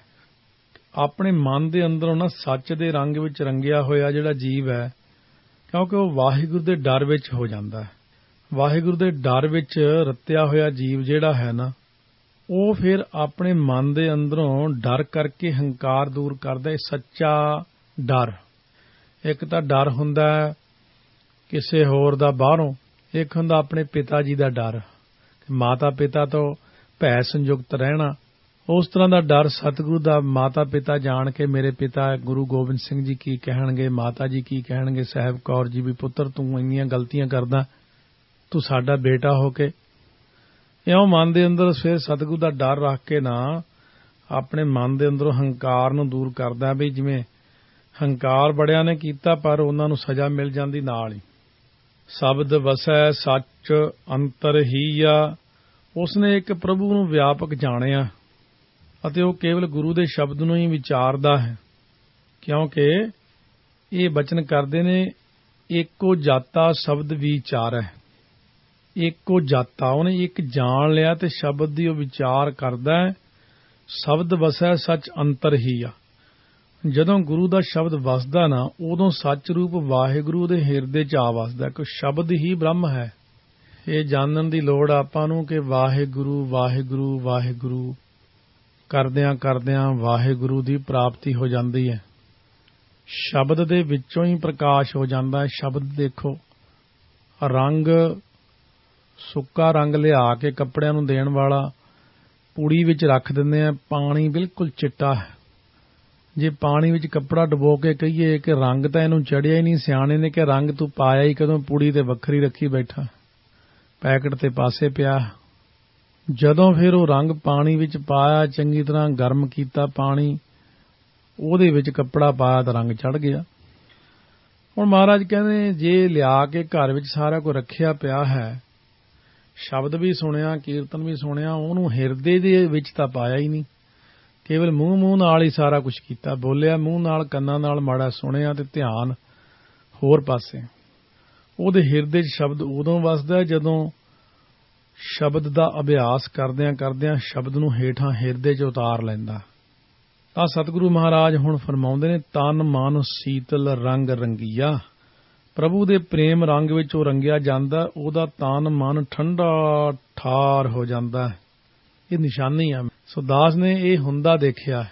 ਆਪਣੇ ਮਨ ਦੇ ਅੰਦਰੋਂ ਨਾ ਸੱਚ ਦੇ ਰੰਗ ਵਿੱਚ ਰੰਗਿਆ ਹੋਇਆ ਜਿਹੜਾ ਜੀਵ ਹੈ, ਕਿਉਂਕਿ ਉਹ ਵਾਹਿਗੁਰੂ ਦੇ ਡਰ ਵਿੱਚ ਹੋ ਜਾਂਦਾ ਹੈ। ਵਾਹਿਗੁਰੂ ਦੇ ਡਰ ਵਿੱਚ ਰਤਿਆ ਹੋਇਆ ਜੀਵ ਜਿਹੜਾ ਹੈ ਨਾ, ਉਹ ਫਿਰ ਆਪਣੇ ਮਨ ਦੇ ਅੰਦਰੋਂ ਡਰ ਕਰਕੇ ਹੰਕਾਰ ਦੂਰ ਕਰਦਾ। ਸੱਚਾ ਡਰ। ਇੱਕ ਤਾਂ ਡਰ ਹੁੰਦਾ ਕਿਸੇ ਹੋਰ ਦਾ ਬਾਹਰੋਂ, ਇੱਕ ਹੁੰਦਾ ਆਪਣੇ ਪਿਤਾ ਜੀ ਦਾ ਡਰ, ਮਾਤਾ ਪਿਤਾ ਤੋਂ ਭੈ ਸੰਯੁਕਤ ਰਹਿਣਾ। ਉਸ ਤਰ੍ਹਾਂ ਦਾ ਡਰ ਸਤਿਗੁਰੂ ਦਾ ਮਾਤਾ ਪਿਤਾ ਜਾਣ ਕੇ, ਮੇਰੇ ਪਿਤਾ ਗੁਰੂ ਗੋਬਿੰਦ ਸਿੰਘ ਜੀ ਕੀ ਕਹਿਣਗੇ, ਮਾਤਾ ਜੀ ਕੀ ਕਹਿਣਗੇ, ਸਾਹਿਬ ਕੌਰ ਜੀ ਵੀ ਪੁੱਤਰ ਤੂੰ ਇੰਨੀਆਂ ਗਲਤੀਆਂ ਕਰਦਾ, ਤੂੰ ਸਾਡਾ ਬੇਟਾ ਹੋ ਕੇ। ਇਉਂ ਮਨ ਦੇ ਅੰਦਰ ਫਿਰ ਸਤਿਗੁਰੂ ਦਾ ਡਰ ਰੱਖ ਕੇ ਨਾ ਆਪਣੇ ਮਨ ਦੇ ਅੰਦਰੋਂ ਹੰਕਾਰ ਨੂੰ ਦੂਰ ਕਰਦਾ ਵੀ ਜਿਵੇਂ ਹੰਕਾਰ ਬੜਿਆਂ ਨੇ ਕੀਤਾ ਪਰ ਉਹਨਾਂ ਨੂੰ ਸਜ਼ਾ ਮਿਲ ਜਾਂਦੀ ਨਾਲ ਹੀ। ਸ਼ਬਦ ਵਸੈ ਸੱਚ ਅੰਤਰ ਹੀਆ। ਉਸਨੇ ਇੱਕ ਪ੍ਰਭੂ ਨੂੰ ਵਿਆਪਕ ਜਾਣਿਆ ਅਤੇ ਉਹ ਕੇਵਲ ਗੁਰੂ ਦੇ ਸ਼ਬਦ ਨੂੰ ਹੀ ਵਿਚਾਰਦਾ ਹੈ, ਕਿਉਂਕਿ ਇਹ ਬਚਨ ਕਰਦੇ ਨੇ ਏਕੋ ਜਾਤਾ ਸ਼ਬਦ ਵਿਚਾਰੈ। ਏਕੋ ਜਾਤਾ, ਉਹਨੇ ਇੱਕ ਜਾਣ ਲਿਆ ਤੇ ਸ਼ਬਦ ਦੀ ਉਹ ਵਿਚਾਰ ਕਰਦਾ ਹੈ। ਸ਼ਬਦ ਵਸੈ ਸੱਚ ਅੰਤਰ ਹੀ ਆ। ਜਦੋਂ ਗੁਰੂ ਦਾ ਸ਼ਬਦ ਵਸਦਾ ਨਾ, ਉਦੋਂ ਸੱਚ ਰੂਪ ਵਾਹਿਗੁਰੂ ਦੇ ਹਿਰਦੇ 'ਚ ਆ ਵਸਦਾ ਕਿ ਸ਼ਬਦ ਹੀ ਬ੍ਰਹਮ ਹੈ। ਇਹ ਜਾਣਨ ਦੀ ਲੋੜ ਆਪਾਂ ਨੂੰ ਕਿ ਵਾਹਿਗੁਰੂ ਵਾਹਿਗੁਰੂ ਵਾਹਿਗੁਰੂ ਕਰਦਿਆਂ ਕਰਦਿਆਂ ਵਾਹਿਗੁਰੂ ਦੀ ਪ੍ਰਾਪਤੀ ਹੋ ਜਾਂਦੀ ਹੈ। ਸ਼ਬਦ ਦੇ ਵਿੱਚੋਂ ਹੀ ਪ੍ਰਕਾਸ਼ ਹੋ ਜਾਂਦਾ ਹੈ। ਸ਼ਬਦ ਦੇਖੋ, ਰੰਗ ਸੁੱਕਾ ਰੰਗ ਲਿਆ ਕੇ ਕੱਪੜਿਆਂ ਨੂੰ ਦੇਣ ਵਾਲਾ ਪੂੜੀ ਵਿੱਚ ਰੱਖ ਦਿੰਦੇ ਆ, ਪਾਣੀ ਬਿਲਕੁਲ ਚਿੱਟਾ ਹੈ। ਜੇ ਪਾਣੀ ਵਿੱਚ ਕੱਪੜਾ ਡੁਬੋ ਕੇ ਕਹੀਏ ਕਿ ਰੰਗ ਤਾਂ ਇਹਨੂੰ ਚੜਿਆ ਹੀ ਨਹੀਂ, ਸਿਆਣੇ ਨੇ ਕਿ ਰੰਗ ਤੂੰ ਪਾਇਆ ਹੀ ਕਦੋਂ, ਪੂੜੀ ਤੇ ਵੱਖਰੀ ਰੱਖੀ ਬੈਠਾ, ਪੈਕਟ ਤੇ ਪਾਸੇ ਪਿਆ। ਜਦੋਂ ਫਿਰ ਉਹ ਰੰਗ ਪਾਣੀ ਵਿੱਚ ਪਾਇਆ, ਚੰਗੀ ਤਰ੍ਹਾਂ ਗਰਮ ਕੀਤਾ ਪਾਣੀ, ਉਹਦੇ ਵਿੱਚ ਕੱਪੜਾ ਪਾਇਆ ਤਾਂ ਰੰਗ ਚੜ ਗਿਆ। ਹੁਣ ਮਹਾਰਾਜ ਕਹਿੰਦੇ ਜੇ ਲਿਆ ਕੇ ਘਰ ਵਿੱਚ ਸਾਰਾ ਕੁਝ ਰੱਖਿਆ ਪਿਆ ਹੈ, ਸ਼ਬਦ ਵੀ ਸੁਣਿਆ, ਕੀਰਤਨ ਵੀ ਸੁਣਿਆ, ਉਹਨੂੰ ਹਿਰਦੇ ਦੇ ਵਿੱਚ ਤਾਂ ਪਾਇਆ ਹੀ ਨਹੀਂ, ਕੇਵਲ ਮੂੰਹ ਨਾਲ ਹੀ ਸਾਰਾ ਕੁਝ ਕੀਤਾ, ਬੋਲਿਆ ਮੂੰਹ ਨਾਲ, ਕੰਨਾਂ ਨਾਲ ਮਾੜਾ ਸੁਣਿਆ ਤੇ ਧਿਆਨ ਹੋਰ ਪਾਸੇ। ਉਹਦੇ ਹਿਰਦੇ 'ਚ ਸ਼ਬਦ ਉਦੋਂ ਵਸਦਾ ਜਦੋਂ ਸ਼ਬਦ ਦਾ ਅਭਿਆਸ ਕਰਦਿਆਂ ਕਰਦਿਆਂ ਸ਼ਬਦ ਨੂੰ ਹੇਠਾਂ ਹਿਰਦੇ 'ਚ ਉਤਾਰ ਲੈਂਦਾ। ਤਾਂ ਸਤਿਗੁਰੂ ਮਹਾਰਾਜ ਹੁਣ ਫਰਮਾਉਂਦੇ ਨੇ, ਤਨ ਮਨ ਸੀਤਲ ਰੰਗ ਰੰਗੀਆ। ਪ੍ਰਭੂ ਦੇ ਪ੍ਰੇਮ ਰੰਗ ਵਿੱਚ ਉਹ ਰੰਗਿਆ ਜਾਂਦਾ, ਉਹਦਾ ਤਨ ਮਨ ਠੰਡਾ ਠਾਰ ਹੋ ਜਾਂਦਾ। ਇਹ ਨਿਸ਼ਾਨੀ ਆ। ਸੋ ਦਾਸ ਨੇ ਇਹ ਹੁੰਦਾ ਦੇਖਿਆ,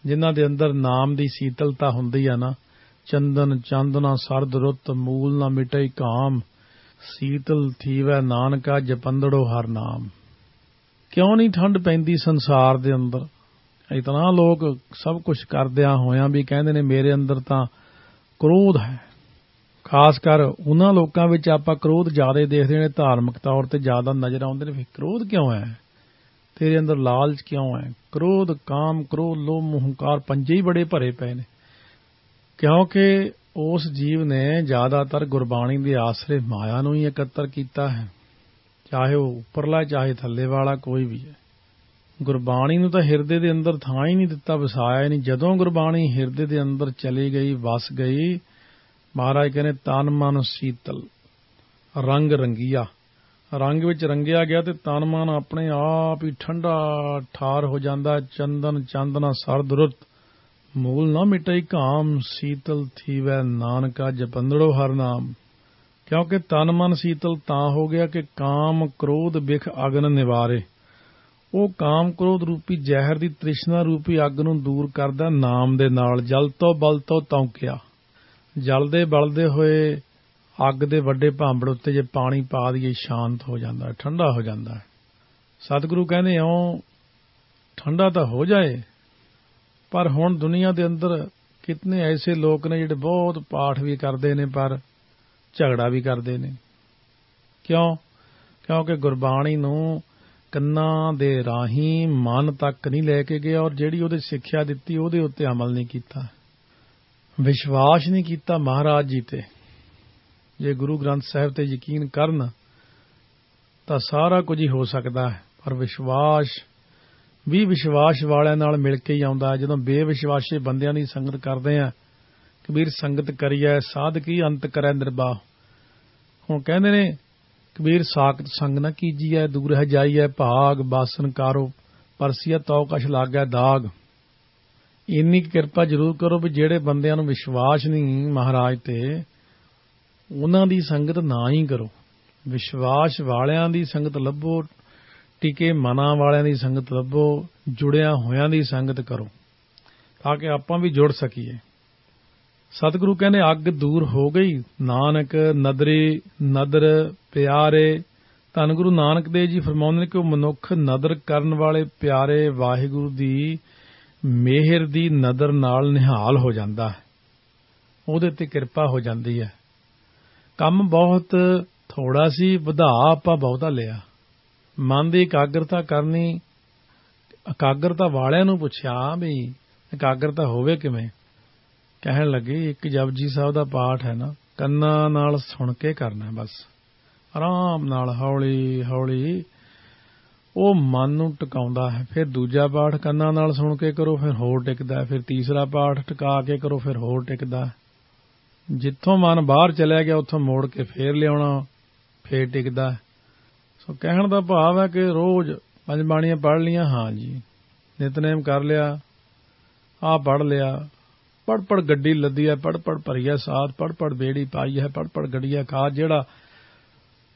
ਜਿਨ੍ਹਾਂ ਦੇ ਅੰਦਰ ਨਾਮ ਦੀ ਸੀਤਲਤਾ ਹੁੰਦੀ ਆ ਨਾ। ਚੰਦਨ ਚਾਂਦਨਾ ਸਰਦ ਰੁੱਤ, ਮੂਲ ਨਾ ਮਿਟਈ ਕਾਮ, ਸੀਤਲ ਥੀਵੈ ਨਾਨਕਾ ਜਪੰਦੜੋ ਹਰ ਨਾਮ। ਕਿਉਂ ਨਹੀਂ ਠੰਡ ਪੈਂਦੀ ਸੰਸਾਰ ਦੇ ਅੰਦਰ? ਇਤਨਾ ਲੋਕ ਸਭ ਕੁਝ ਕਰਦਿਆਂ ਹੋਇਆਂ ਵੀ ਕਹਿੰਦੇ ਨੇ ਮੇਰੇ ਅੰਦਰ ਤਾਂ ਕ੍ਰੋਧ ਹੈ। ਖਾਸ ਕਰ ਉਹਨਾਂ ਲੋਕਾਂ ਵਿੱਚ ਆਪਾਂ ਕ੍ਰੋਧ ਜ਼ਿਆਦਾ ਦੇਖਦੇ ਨੇ, ਧਾਰਮਿਕ ਤੌਰ ਤੇ ਜ਼ਿਆਦਾ ਨਜ਼ਰ ਆਉਂਦੇ ਨੇ। ਫਿਰ ਕ੍ਰੋਧ ਕਿਉਂ ਹੈ? ਤੇਰੇ ਅੰਦਰ ਲਾਲਚ ਕਿਉਂ ਹੈ? ਕ੍ਰੋਧ, ਕਾਮ, ਕ੍ਰੋਧ, ਲੋਭ, ਮੋਹ, ਹੰਕਾਰ ਪੰਜੇ ਹੀ ਬੜੇ ਭਰੇ ਪਏ ਨੇ। ਕਿਉਂਕਿ ਉਸ ਜੀਵ ਨੇ ਜ਼ਿਆਦਾਤਰ ਗੁਰਬਾਣੀ ਦੇ ਆਸਰੇ ਮਾਇਆ ਨੂੰ ਹੀ ਇਕੱਤਰ ਕੀਤਾ ਹੈ, ਚਾਹੇ ਉਹ ਉੱਪਰਲਾ ਚਾਹੇ ਥੱਲੇ ਵਾਲਾ ਕੋਈ ਵੀ ਹੈ। ਗੁਰਬਾਣੀ ਨੂੰ ਤਾਂ ਹਿਰਦੇ ਦੇ ਅੰਦਰ ਥਾਂ ਹੀ ਨਹੀਂ ਦਿੱਤਾ, ਵਸਾਇਆ ਹੀ ਨਹੀਂ। ਜਦੋਂ ਗੁਰਬਾਣੀ ਹਿਰਦੇ ਦੇ ਅੰਦਰ ਚਲੀ ਗਈ, ਵਸ ਗਈ, ਮਹਾਰਾਜ ਕਹਿੰਦੇ ਤਨ ਮਨ ਸੀਤਲ ਰੰਗ ਰੰਗੀਆ। ਰੰਗ ਵਿੱਚ ਰੰਗਿਆ ਗਿਆ ਤੇ ਤਨ ਮਨ ਆਪਣੇ ਆਪ ਹੀ ਠੰਡਾ ਠਾਰ ਹੋ ਜਾਂਦਾ। ਚੰਦਨ ਚਾਂਦਨਾ ਸਰਦ ਰੁੱਤ, ਮੂਲ ਨਾ ਮਿਟਈ ਕਾਮ, ਸੀਤਲ ਥੀਵੈ ਨਾਨਕਾ ਜਪੰਦੜੋ ਹਰ ਨਾਮ। ਕਿਉਂਕਿ ਤਨ ਮਨ ਸੀਤਲ ਤਾਂ ਹੋ ਗਿਆ ਕਿ ਕਾਮ ਕ੍ਰੋਧ ਬਿਖ ਅਗਨ ਨਿਵਾਰੇ। ਉਹ ਕਾਮ ਕ੍ਰੋਧ ਰੂਪੀ ਜ਼ਹਿਰ ਦੀ ਤ੍ਰਿਸ਼ਨਾ ਰੂਪੀ ਅੱਗ ਨੂੰ ਦੂਰ ਕਰਦਾ ਨਾਮ ਦੇ ਨਾਲ। ਜਲ ਤੋਂ ਬਲ ਤੋਂ ਤੌਂਕਿਆ, ਜਲਦੇ ਬਲਦੇ ਹੋਏ ਅੱਗ ਦੇ ਵੱਡੇ ਭਾਂਬੜ ਉੱਤੇ ਜੇ ਪਾਣੀ ਪਾ ਦਈਏ ਸ਼ਾਂਤ ਹੋ ਜਾਂਦਾ, ਠੰਡਾ ਹੋ ਜਾਂਦਾ ਹੈ। ਸਤਿਗੁਰੂ ਕਹਿੰਦੇ ਇਉਂ ਠੰਡਾ ਤਾਂ ਹੋ ਜਾਏ, ਪਰ ਹੁਣ ਦੁਨੀਆ ਦੇ ਅੰਦਰ ਕਿਤਨੇ ਐਸੇ ਲੋਕ ਨੇ ਜਿਹੜੇ ਬਹੁਤ ਪਾਠ ਵੀ ਕਰਦੇ ਨੇ ਪਰ ਝਗੜਾ ਵੀ ਕਰਦੇ ਨੇ। ਕਿਉਂ? ਕਿਉਂਕਿ ਗੁਰਬਾਣੀ ਨੂੰ ਕੰਨਾਂ ਦੇ ਰਾਹੀਂ ਮਨ ਤੱਕ ਨਹੀਂ ਲੈ ਕੇ ਗਏ ਔਰ ਜਿਹੜੀ ਉਹਦੇ ਸਿੱਖਿਆ ਦਿੱਤੀ ਉਹਦੇ ਉੱਤੇ ਅਮਲ ਨਹੀਂ ਕੀਤਾ, ਵਿਸ਼ਵਾਸ ਨਹੀਂ ਕੀਤਾ ਮਹਾਰਾਜ ਜੀ ਤੇ। ਜੇ ਗੁਰੂ ਗ੍ਰੰਥ ਸਾਹਿਬ ਤੇ ਯਕੀਨ ਕਰਨ ਤਾਂ ਸਾਰਾ ਕੁਝ ਹੀ ਹੋ ਸਕਦਾ ਹੈ, ਪਰ ਵਿਸ਼ਵਾਸ ਵੀ ਵਿਸ਼ਵਾਸ ਵਾਲਿਆਂ ਨਾਲ ਮਿਲ ਕੇ ਹੀ ਆਉਂਦਾ ਹੈ। ਜਦੋਂ ਬੇਵਿਸ਼ਵਾਸੇ ਬੰਦਿਆਂ ਦੀ ਸੰਗਤ ਕਰਦੇ ਆ, ਕਬੀਰ ਸੰਗਤ ਕਰੀਐ ਸਾਧਕੀ ਅੰਤ ਕਰੈ ਨਿਰਬਾਹ। ਹੁਣ ਕਹਿੰਦੇ ਨੇ ਕਬੀਰ ਸਾਖਤ ਸੰਗ ਨਾ ਕੀਜੀਐ, ਦੂਰ ਹੈ ਜਾਈਐ ਭਾਗ, ਬਾਸਨ ਕਾਰੋ ਪਰਸੀਆ ਤਉ ਕਛ ਲਾਗੈ ਦਾਗ। ਇੰਨੀ ਕਿਰਪਾ ਜ਼ਰੂਰ ਕਰੋ ਵੀ ਜਿਹੜੇ ਬੰਦਿਆਂ ਨੂੰ ਵਿਸ਼ਵਾਸ ਨਹੀਂ ਮਹਾਰਾਜ ਤੇ, ਉਹਨਾਂ ਦੀ ਸੰਗਤ ਨਾ ਹੀ ਕਰੋ। ਵਿਸ਼ਵਾਸ ਵਾਲਿਆਂ ਦੀ ਸੰਗਤ ਲੱਭੋ, ਟਿਕੇ ਮਨਾਂ ਵਾਲਿਆਂ ਦੀ ਸੰਗਤ ਲੱਭੋ, ਜੁੜਿਆਂ ਹੋਇਆਂ ਦੀ ਸੰਗਤ ਕਰੋ ਤਾਂ ਕਿ ਆਪਾਂ ਵੀ ਜੁੜ ਸਕੀਏ। ਸਤਿਗੁਰੂ ਕਹਿੰਦੇ ਅੱਗ ਦੂਰ ਹੋ ਗਈ, ਨਾਨਕ ਨਦਰੀ ਨਦਰ ਪਿਆਰੇ। ਧੰਨ ਗੁਰੂ ਨਾਨਕ ਦੇਵ ਜੀ ਫਰਮਾਉਂਦੇ ਨੇ ਕਿ ਉਹ ਮਨੁੱਖ ਨਦਰ ਕਰਨ ਵਾਲੇ ਪਿਆਰੇ ਵਾਹਿਗੁਰੂ ਦੀ ਮਿਹਰ ਦੀ ਨਦਰ ਨਾਲ ਨਿਹਾਲ ਹੋ ਜਾਂਦਾ ਹੈ, ਉਹਦੇ ਤੇ ਕਿਰਪਾ ਹੋ ਜਾਂਦੀ ਹੈ। ਕੰਮ ਬਹੁਤ ਥੋੜਾ ਸੀ, ਵਧਾ ਆਪਾਂ ਬਹੁਤਾ ਲਿਆ। ਮਨ ਦੀ ਇਕਾਗਰਤਾ ਕਰਨੀ, ਇਕਾਗਰਤਾ ਵਾਲਿਆਂ ਨੂੰ ਪੁੱਛਿਆ ਵੀ ਇਕਾਗਰਤਾ ਹੋਵੇ ਕਿਵੇਂ। ਕਹਿਣ ਲੱਗੇ ਇੱਕ ਜਪਜੀ ਸਾਹਿਬ ਦਾ ਪਾਠ ਹੈ ਨਾ, ਕੰਨਾਂ ਨਾਲ ਸੁਣ ਕੇ ਕਰਨਾ, ਬਸ ਆਰਾਮ ਨਾਲ ਹੌਲੀ ਹੌਲੀ ਉਹ ਮਨ ਨੂੰ ਟਿਕਾਉਂਦਾ ਹੈ। ਫਿਰ ਦੂਜਾ ਪਾਠ ਕੰਨਾਂ ਨਾਲ ਸੁਣ ਕੇ ਕਰੋ, ਫਿਰ ਹੋਰ ਟਿਕਦਾ। ਫਿਰ ਤੀਸਰਾ ਪਾਠ ਟਿਕਾ ਕੇ ਕਰੋ, ਫਿਰ ਹੋਰ ਟਿਕਦਾ। ਜਿੱਥੋਂ ਮਨ ਬਾਹਰ ਚਲਿਆ ਗਿਆ ਉੱਥੋਂ ਮੋੜ ਕੇ ਫੇਰ ਲਿਆਉਣਾ, ਫੇਰ ਟਿਕਦਾ। ਸੋ ਕਹਿਣ ਦਾ ਭਾਵ ਹੈ ਕਿ ਰੋਜ਼ 5 ਬਾਣੀਆਂ ਪੜ੍ਹ ਲਈਆਂ, ਹਾਂ ਜੀ, ਨਿਤਨੇਮ ਕਰ ਲਿਆ, ਆਹ ਪੜ੍ਹ ਲਿਆ, ਪੜ੍ਹ ਪੜ੍ਹ ਗੱਡੀ ਲੱਦੀ ਹੈ, ਪੜ੍ਹ ਪੜ੍ਹ ਭਰੀਆ ਸਾਥ, ਪੜ੍ਹ ਪੜ੍ਹ ਬੇੜੀ ਪਾਈ ਹੈ, ਪੜ੍ਹ ਪੜ੍ਹ ਗੱਡੀਆ ਖਾਦ। ਜਿਹੜਾ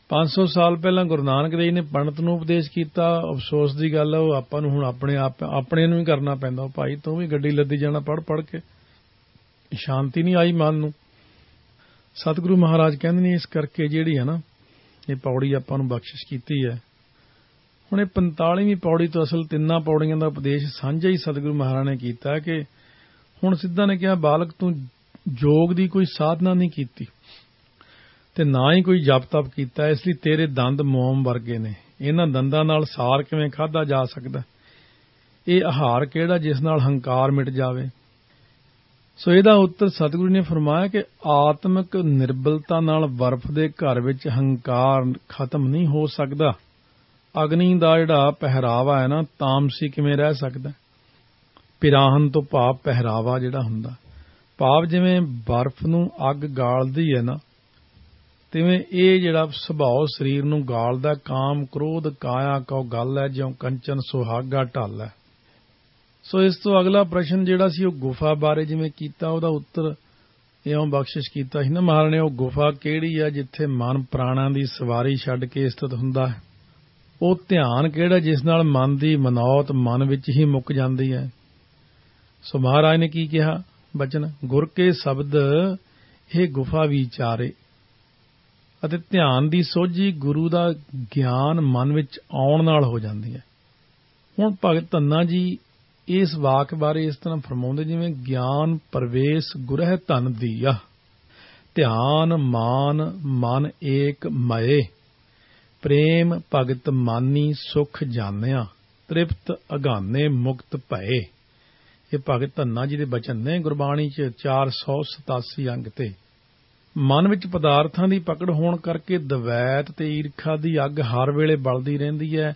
500 ਸਾਲ ਪਹਿਲਾਂ ਗੁਰੂ ਨਾਨਕ ਦੇਵ ਨੇ ਪੰਡਤ ਨੂੰ ਉਪਦੇਸ਼ ਕੀਤਾ, ਅਫਸੋਸ ਦੀ ਗੱਲ ਹੈ ਉਹ ਆਪਾਂ ਨੂੰ ਹੁਣ ਆਪਣੇ ਨੂੰ ਹੀ ਕਰਨਾ ਪੈਂਦਾ। ਭਾਈ ਤੂੰ ਵੀ ਗੱਡੀ ਲੱਦੀ ਜਾਣਾ ਪੜ੍ਹ ਪੜ੍ਹ ਕੇ, ਸ਼ਾਂਤੀ ਨਹੀਂ ਆਈ ਮਨ ਨੂੰ। ਸਤਿਗੁਰੂ ਮਹਾਰਾਜ ਕਹਿੰਦੇ ਨੇ ਇਸ ਕਰਕੇ ਜਿਹੜੀ ਹੈ ਨਾ ਇਹ ਪੌੜੀ ਆਪਾਂ ਨੂੰ ਬਖਸ਼ਿਸ਼ ਕੀਤੀ ਹੈ। ਹੁਣ ਇਹ 45ਵੀਂ ਪੌੜੀ ਤੋਂ ਅਸਲ 3 ਪੌੜੀਆਂ ਦਾ ਉਪਦੇਸ਼ ਸਾਂਝਾ ਹੀ ਸਤਿਗੁਰੂ ਮਹਾਰਾਜ ਨੇ ਕੀਤਾ ਕਿ ਹੁਣ ਸਿੱਧਾ ਨੇ ਕਿਹਾ ਬਾਲਕ ਤੂੰ ਯੋਗ ਦੀ ਕੋਈ ਸਾਧਨਾ ਨਹੀਂ ਕੀਤੀ ਤੇ ਨਾ ਹੀ ਕੋਈ ਜਪ ਤਪ ਕੀਤਾ, ਇਸ ਲਈ ਤੇਰੇ ਦੰਦ ਮੋਮ ਵਰਗੇ ਨੇ। ਇਹਨਾਂ ਦੰਦਾਂ ਨਾਲ ਸਾਰ ਕਿਵੇਂ ਖਾਧਾ ਜਾ ਸਕਦਾ? ਇਹ ਆਹਾਰ ਕਿਹੜਾ ਜਿਸ ਨਾਲ ਹੰਕਾਰ ਮਿਟ ਜਾਵੇ? ਸੋ ਇਹਦਾ ਉੱਤਰ ਸਤਿਗੁਰੂ ਨੇ ਫਰਮਾਇਆ ਕਿ ਆਤਮਿਕ ਨਿਰਬਲਤਾ ਨਾਲ ਬਰਫ਼ ਦੇ ਘਰ ਵਿੱਚ ਹੰਕਾਰ ਖਤਮ ਨਹੀਂ ਹੋ ਸਕਦਾ। ਅਗਨੀ ਦਾ ਜਿਹੜਾ ਪਹਿਰਾਵਾ ਹੈ ਨਾ, ਤਾਮਸੀ ਕਿਵੇਂ ਰਹਿ ਸਕਦਾ? ਪਿਰਾਹਨ ਤੋਂ ਭਾਵ ਪਹਿਰਾਵਾ ਜਿਹੜਾ ਹੁੰਦਾ, ਭਾਵ ਜਿਵੇਂ ਬਰਫ਼ ਨੂੰ ਅੱਗ ਗਾਲਦੀ ਹੈ ਨਾ, ਤਿਵੇਂ ਇਹ ਜਿਹੜਾ ਸੁਭਾਅ ਸਰੀਰ ਨੂੰ ਗਾਲਦਾ। ਕਾਮ ਕ੍ਰੋਧ ਕਾਇਆ ਕਉ ਗਲ ਹੈ, ਜਿਉ ਕੰਚਨ ਸੁਹਾਗਾ ਢਲ ਹੈ। ਸੋ ਇਸ ਤੋਂ ਅਗਲਾ ਪ੍ਰਸ਼ਨ ਜਿਹੜਾ ਸੀ ਉਹ ਗੁਫਾ ਬਾਰੇ ਜਿਵੇਂ ਕੀਤਾ, ਉਹਦਾ ਉੱਤਰ ਇਉਂ ਬਖਸ਼ਿਸ਼ ਕੀਤਾ ਸੀ ਨਾ ਮਹਾਰਾਜ ਨੇ, ਉਹ ਗੁਫਾ ਕਿਹੜੀ ਆ ਜਿੱਥੇ ਮਨ ਪ੍ਰਾਣਾਂ ਦੀ ਸਵਾਰੀ ਛੱਡ ਕੇ ਸਥਿਤ ਹੁੰਦਾ ਹੈ? ਉਹ ਧਿਆਨ ਕਿਹੜਾ ਜਿਸ ਨਾਲ ਮਨ ਦੀ ਮਨੌਤ ਮਨ ਵਿੱਚ ਹੀ ਮੁੱਕ ਜਾਂਦੀ ਹੈ? ਸੋ ਮਹਾਰਾਜ ਨੇ ਕੀ ਕਿਹਾ ਬਚਨ, ਗੁਰ ਕੇ ਸ਼ਬਦ ਇਹ ਗੁਫਾ ਵਿਚਾਰੇ। ਅਤੇ ਧਿਆਨ ਦੀ ਸੋਝੀ ਗੁਰੂ ਦਾ ਗਿਆਨ ਮਨ ਵਿੱਚ ਆਉਣ ਨਾਲ ਹੋ ਜਾਂਦੀ ਹੈ। ਹੁਣ ਭਗਤ ਧੰਨਾ ਜੀ ਇਸ ਵਾਕ ਬਾਰੇ ਇਸ ਤਰ੍ਹਾਂ ਫਰਮਾਉਂਦੇ ਜਿਵੇਂ ਗਿਆਨ ਪ੍ਰਵੇਸ਼ ਗੁਰਹਿ ਧਨ ਦੀਆ, ਧਿਆਨ ਮਾਨ ਮਨ ਏਕ ਮਏ, ਪ੍ਰੇਮ ਭਗਤ ਮਾਨੀ ਸੁਖ ਜਾਣਿਆ, ਤ੍ਰਿਪਤ ਅਗਾਨੇ ਮੁਕਤ ਭਏ। ਇਹ ਭਗਤ ਧੰਨਾ ਜੀ ਦੇ ਬਚਨ ਨੇ ਗੁਰਬਾਣੀ 'ਚ 487 ਅੰਗ ਤੇ। ਮਨ ਵਿੱਚ ਪਦਾਰਥਾਂ ਦੀ ਪਕੜ ਹੋਣ ਕਰਕੇ ਦਵੈਤ ਤੇ ਈਰਖਾ ਦੀ ਅੱਗ ਹਰ ਵੇਲੇ ਬਲਦੀ ਰਹਿੰਦੀ ਹੈ।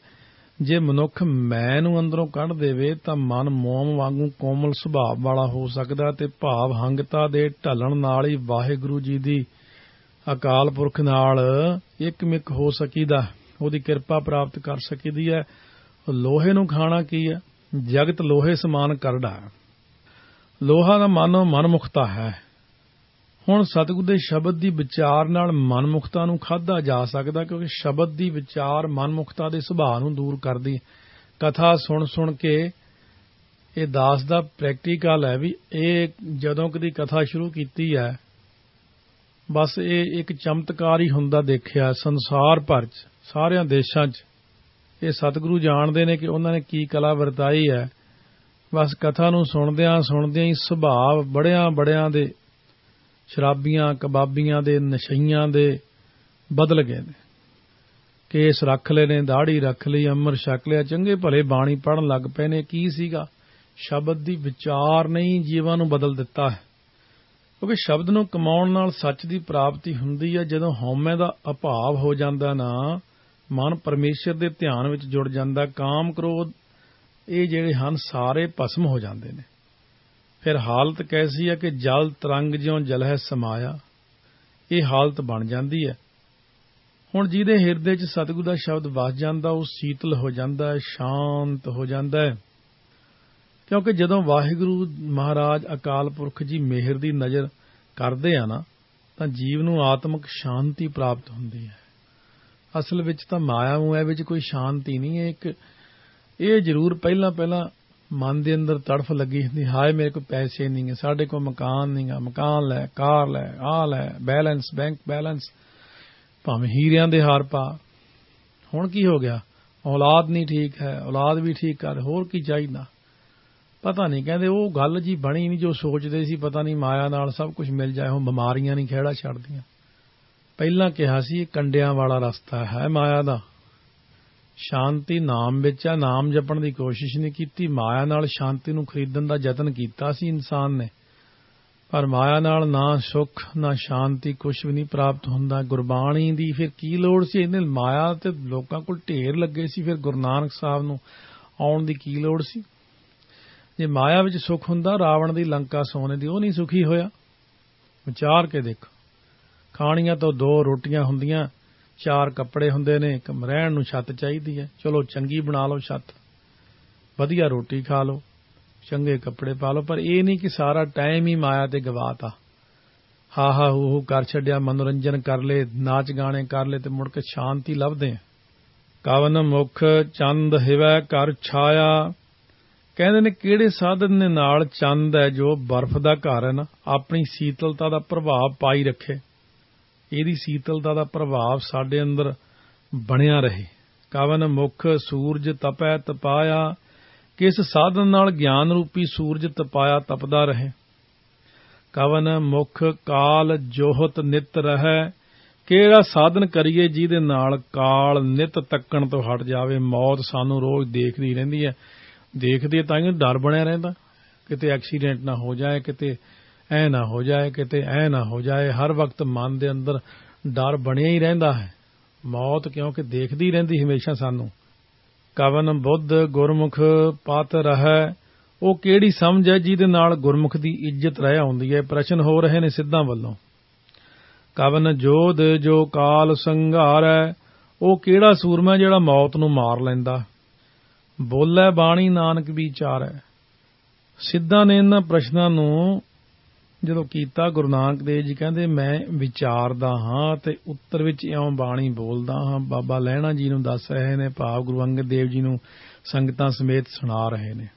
ਜੇ ਮਨੁੱਖ ਮੈਂ ਨੂੰ ਅੰਦਰੋਂ ਕੱਢ ਦੇਵੇ ਤਾਂ ਮਨ ਮੋਮ ਵਾਂਗੂ ਕੋਮਲ ਸੁਭਾਅ ਵਾਲਾ ਹੋ ਸਕਦਾ ਤੇ ਭਾਵ ਹੰਗਤਾ ਦੇ ਢਲਣ ਨਾਲ ਹੀ ਵਾਹਿਗੁਰੂ ਜੀ ਦੀ ਅਕਾਲ ਪੁਰਖ ਨਾਲ ਇੱਕਮਿਕ ਹੋ ਸਕੀਦਾ, ਉਹਦੀ ਕਿਰਪਾ ਪ੍ਰਾਪਤ ਕਰ ਸਕੀਦੀ ਹੈ। ਲੋਹੇ ਨੂੰ ਖਾਣਾ ਕੀ ਹੈ? ਜਗਤ ਲੋਹੇ ਸਮਾਨ ਕਰੜਾ। ਲੋਹਾ ਦਾ ਮਾਨੋ ਮਨਮੁਖਤਾ ਹੈ। ਹੁਣ ਸਤਿਗੁਰ ਦੇ ਸ਼ਬਦ ਦੀ ਵਿਚਾਰ ਨਾਲ ਮਨਮੁਖਤਾ ਨੂੰ ਖਾਧਾ ਜਾ ਸਕਦਾ, ਕਿਉਂਕਿ ਸ਼ਬਦ ਦੀ ਵਿਚਾਰ ਮਨਮੁਖਤਾ ਦੇ ਸੁਭਾਅ ਨੂੰ ਦੂਰ ਕਰਦੀ। ਕਥਾ ਸੁਣ ਸੁਣ ਕੇ ਇਹ ਦਾਸ ਦਾ ਪ੍ਰੈਕਟੀਕਲ ਹੈ ਵੀ ਇਹ ਜਦੋਂ ਕਦੀ ਕਥਾ ਸ਼ੁਰੂ ਕੀਤੀ ਹੈ ਬਸ ਇਹ ਇੱਕ ਚਮਤਕਾਰ ਹੀ ਹੁੰਦਾ ਦੇਖਿਆ ਸੰਸਾਰ ਭਰ 'ਚ, ਸਾਰਿਆਂ ਦੇਸ਼ਾਂ 'ਚ। ਇਹ ਸਤਿਗੁਰੂ ਜਾਣਦੇ ਨੇ ਕਿ ਉਹਨਾਂ ਨੇ ਕੀ ਕਲਾ ਵਰਤਾਈ ਹੈ। ਬਸ ਕਥਾ ਨੂੰ ਸੁਣਦਿਆਂ ਸੁਣਦਿਆਂ ਹੀ ਸੁਭਾਅ ਬੜਿਆਂ ਦੇ, ਸ਼ਰਾਬੀਆਂ ਕਬਾਬੀਆਂ ਦੇ, ਨਸ਼ਈਆਂ ਦੇ ਬਦਲ ਗਏ ਨੇ। ਕੇਸ ਰੱਖ ਲਏ ਨੇ, ਦਾੜੀ ਰੱਖ ਲਈ, ਅੰਮ੍ਰਿਤ ਛਕ ਲਿਆ, ਚੰਗੇ ਭਲੇ ਬਾਣੀ ਪੜ੍ਹਨ ਲੱਗ ਪਏ ਨੇ। ਕੀ ਸੀਗਾ? ਸ਼ਬਦ ਦੀ ਵਿਚਾਰ ਨਹੀਂ ਜੀਵਾਂ ਨੂੰ ਬਦਲ ਦਿੱਤਾ ਹੈ। ਕਿਉਂਕਿ ਸ਼ਬਦ ਨੂੰ ਕਮਾਉਣ ਨਾਲ ਸੱਚ ਦੀ ਪ੍ਰਾਪਤੀ ਹੁੰਦੀ ਹੈ। ਜਦੋਂ ਹਉਮੈ ਦਾ ਅਭਾਵ ਹੋ ਜਾਂਦਾ ਨਾ, ਮਨ ਪਰਮੇਸ਼ਰ ਦੇ ਧਿਆਨ ਵਿੱਚ ਜੁੜ ਜਾਂਦਾ, ਕਾਮ ਕ੍ਰੋਧ ਇਹ ਜਿਹੜੇ ਹਨ ਸਾਰੇ ਭਸਮ ਹੋ ਜਾਂਦੇ ਨੇ। ਫਿਰ ਹਾਲਤ ਕੈਸੀ ਹੈ ਕਿ ਜਲ ਤਰੰਗ ਜਿਉਂ ਜਲਹਿ ਸਮਾਇਆ, ਇਹ ਹਾਲਤ ਬਣ ਜਾਂਦੀ ਹੈ। ਹੁਣ ਜਿਹਦੇ ਹਿਰਦੇ 'ਚ ਸਤਿਗੁਰੂ ਦਾ ਸ਼ਬਦ ਵਸ ਜਾਂਦਾ ਉਹ ਸੀਤਲ ਹੋ ਜਾਂਦਾ ਹੈ, ਸ਼ਾਂਤ ਹੋ ਜਾਂਦਾ ਹੈ। ਕਿਉਂਕਿ ਜਦੋਂ ਵਾਹਿਗੁਰੂ ਮਹਾਰਾਜ ਅਕਾਲ ਪੁਰਖ ਜੀ ਮਿਹਰ ਦੀ ਨਜ਼ਰ ਕਰਦੇ ਆ ਨਾ ਤਾਂ ਜੀਵ ਨੂੰ ਆਤਮਿਕ ਸ਼ਾਂਤੀ ਪ੍ਰਾਪਤ ਹੁੰਦੀ ਹੈ। ਅਸਲ ਵਿੱਚ ਤਾਂ ਮਾਇਆ ਮੂਇਆ ਵਿੱਚ ਕੋਈ ਸ਼ਾਂਤੀ ਨਹੀਂ ਹੈ। ਇਹ ਜ਼ਰੂਰ ਪਹਿਲਾਂ ਮਨ ਦੇ ਅੰਦਰ ਤੜਫ ਲੱਗੀ ਹੁੰਦੀ, ਹਾਏ ਮੇਰੇ ਕੋਲ ਪੈਸੇ ਨਹੀਂ ਗੇ, ਸਾਡੇ ਕੋਲ ਮਕਾਨ ਨਹੀਂ ਗਾ, ਮਕਾਨ ਲੈ, ਕਾਰ ਲੈ, ਆਹ ਲੈ, ਬੈਲੈਂਸ, ਬੈਂਕ ਬੈਲੈਂਸ, ਭਾਵੇਂ ਹੀਰਿਆਂ ਦੇ ਹਾਰ ਪਾ। ਹੁਣ ਕੀ ਹੋ ਗਿਆ? ਔਲਾਦ ਨਹੀਂ ਠੀਕ ਹੈ, ਔਲਾਦ ਵੀ ਠੀਕ ਕਰ, ਹੋਰ ਕੀ ਚਾਹੀਦਾ? ਪਤਾ ਨਹੀਂ, ਕਹਿੰਦੇ ਉਹ ਗੱਲ ਜੀ ਬਣੀ ਨਹੀਂ ਜੋ ਸੋਚਦੇ ਸੀ। ਪਤਾ ਨਹੀਂ ਮਾਇਆ ਨਾਲ ਸਭ ਕੁਝ ਮਿਲ ਜਾਏ। ਹੁਣ ਬਿਮਾਰੀਆਂ ਨਹੀਂ ਖਹਿੜਾ ਛੱਡਦੀਆਂ। ਪਹਿਲਾਂ ਕਿਹਾ ਸੀ ਇਹ ਕੰਡਿਆਂ ਵਾਲਾ ਰਸਤਾ ਹੈ ਮਾਇਆ ਦਾ। ਸ਼ਾਂਤੀ ਨਾਮ ਵਿੱਚ ਆ, ਨਾਮ ਜਪਣ ਦੀ ਕੋਸ਼ਿਸ਼ ਨਹੀਂ ਕੀਤੀ। ਮਾਇਆ ਨਾਲ ਸ਼ਾਂਤੀ ਨੂੰ ਖਰੀਦਣ ਦਾ ਯਤਨ ਕੀਤਾ ਸੀ ਇਨਸਾਨ ਨੇ, ਪਰ ਮਾਇਆ ਨਾਲ ਨਾ ਸੁੱਖ ਨਾ ਸ਼ਾਂਤੀ, ਕੁਝ ਵੀ ਨਹੀਂ ਪ੍ਰਾਪਤ ਹੁੰਦਾ। ਗੁਰਬਾਣੀ ਦੀ ਫਿਰ ਕੀ ਲੋੜ ਸੀ? ਇਹਨੇ ਮਾਇਆ ਤੇ ਲੋਕਾਂ ਕੋਲ ਢੇਰ ਲੱਗੇ ਸੀ, ਫਿਰ ਗੁਰੂ ਨਾਨਕ ਸਾਹਿਬ ਨੂੰ ਆਉਣ ਦੀ ਕੀ ਲੋੜ ਸੀ? ਜੇ ਮਾਇਆ ਵਿੱਚ ਸੁੱਖ ਹੁੰਦਾ, ਰਾਵਣ ਦੀ ਲੰਕਾ ਸੋਨੇ ਦੀ, ਉਹ ਨਹੀਂ ਸੁਖੀ ਹੋਇਆ। ਵਿਚਾਰ ਕੇ ਦੇਖੋ, ਖਾਣੀਆਂ ਤਾਂ 2 ਰੋਟੀਆਂ ਹੁੰਦੀਆਂ, 4 ਕੱਪੜੇ ਹੁੰਦੇ ਨੇ, ਇੱਕ ਰਹਿਣ ਨੂੰ ਛੱਤ ਚਾਹੀਦੀ ਹੈ। ਚਲੋ ਚੰਗੀ ਬਣਾ ਲਓ ਛੱਤ, ਵਧੀਆ ਰੋਟੀ ਖਾ ਲਓ, ਚੰਗੇ ਕੱਪੜੇ ਪਾ ਲਓ, ਪਰ ਇਹ ਨਹੀਂ ਕਿ ਸਾਰਾ ਟਾਈਮ ਹੀ ਮਾਇਆ ਤੇ ਗਵਾਤਾ। ਹਾ ਹਾ ਹੂ ਹੂ ਕਰ ਛੱਡਿਆ, ਮਨੋਰੰਜਨ ਕਰ ਲਏ, ਨਾਚ ਗਾਣੇ ਕਰ ਲਏ ਤੇ ਮੁੜ ਕੇ ਸ਼ਾਂਤੀ ਲੱਭਦੇ ਆ। ਕਵਨ ਮੁਖ ਚੰਦ ਹਿਵੈ ਘਰ ਛਾਇਆ। ਕਹਿੰਦੇ ਨੇ ਕਿਹੜੇ ਸਾਧਨ ਦੇ ਨਾਲ ਚੰਦ ਹੈ ਜੋ ਬਰਫ਼ ਦਾ ਘਰ ਹੈ ਨਾ, ਆਪਣੀ ਸੀਤਲਤਾ ਦਾ ਪ੍ਰਭਾਵ ਪਾਈ ਰੱਖੇ। ਇਹਦੀ ਸੀਤਲਤਾ ਦਾ ਪ੍ਰਭਾਵ ਸਾਡੇ ਅੰਦਰ ਬਣਿਆ ਰਹੇ। ਕਵਨ ਮੁਖ ਸੂਰਜ ਤਪੈ ਤਪਾਇਆ। ਕਿਸ ਸਾਧਨ ਨਾਲ ਗਿਆਨ ਰੂਪੀ ਸੂਰਜ ਤਪਾਇਆ ਤਪਦਾ ਰਹੇ। ਕਵਨ ਮੁਖ ਕਾਲ ਜੋਹਤ ਨਿਤ ਰਹੈ। ਕਿਹੜਾ ਸਾਧਨ ਕਰੀਏ ਜਿਹਦੇ ਨਾਲ ਕਾਲ ਨਿਤ ਤੱਕਣ ਤੋਂ ਹਟ ਜਾਵੇ। ਮੌਤ ਸਾਨੂੰ ਰੋਜ਼ ਦੇਖਦੀ ਰਹਿੰਦੀ ਹੈ, ਦੇਖਦੇ ਤਾਂ ਹੀ ਡਰ ਬਣਿਆ ਰਹਿੰਦਾ, ਕਿਤੇ ਐਕਸੀਡੈਂਟ ਨਾ ਹੋ ਜਾਏ, ਕਿਤੇ ਐ ਨਾ ਹੋ ਜਾਏ, ਕਿਤੇ ਐ ਨਾ ਹੋ ਜਾਏ। ਹਰ ਵਕਤ ਮਨ ਦੇ ਅੰਦਰ ਡਰ ਬਣਿਆ ਹੀ ਰਹਿੰਦਾ ਹੈ। ਮੌਤ ਕਿਉਂਕਿ ਦੇਖਦੀ ਰਹਿੰਦੀ ਹਮੇਸ਼ਾ ਸਾਨੂੰ। ਕਵਨ ਬੁੱਧ ਗੁਰਮੁਖ ਪਤ ਰਹੈ। ਉਹ ਕਿਹੜੀ ਸਮਝ ਹੈ ਜਿਹਦੇ ਨਾਲ ਗੁਰਮੁਖ ਦੀ ਇੱਜ਼ਤ ਰਹਿ ਆਉਂਦੀ ਹੈ। ਪ੍ਰਸ਼ਨ ਹੋ ਰਹੇ ਨੇ ਸਿੱਧਾਂ ਵੱਲੋਂ। ਕਵਨ ਜੋਧ ਜੋ ਕਾਲ ਸੰਘਾਰੈ। ਉਹ ਕਿਹੜਾ ਸੂਰਮਾ ਜਿਹੜਾ ਮੌਤ ਨੂੰ ਮਾਰ ਲੈਂਦਾ। ਬੋਲੇ ਬਾਣੀ ਨਾਨਕ ਵਿਚਾਰੈ। ਸਿੱਧਾਂ ਨੇ ਇਹਨਾਂ ਪ੍ਰਸ਼ਨਾਂ ਨੂੰ ਜਦੋਂ ਕੀਤਾ, ਗੁਰੂ ਨਾਨਕ ਦੇਵ ਜੀ ਕਹਿੰਦੇ ਮੈਂ ਵਿਚਾਰਦਾ ਹਾਂ ਤੇ ਉੱਤਰ ਵਿੱਚ ਇਉਂ ਬਾਣੀ ਬੋਲਦਾ ਹਾਂ। ਬਾਬਾ ਲਹਿਣਾ ਜੀ ਨੂੰ ਦੱਸ ਰਹੇ ਨੇ, ਭਾਵ ਗੁਰੂ ਅੰਗਦ ਦੇਵ ਜੀ ਨੂੰ ਸੰਗਤਾਂ ਸਮੇਤ ਸੁਣਾ ਰਹੇ ਨੇ।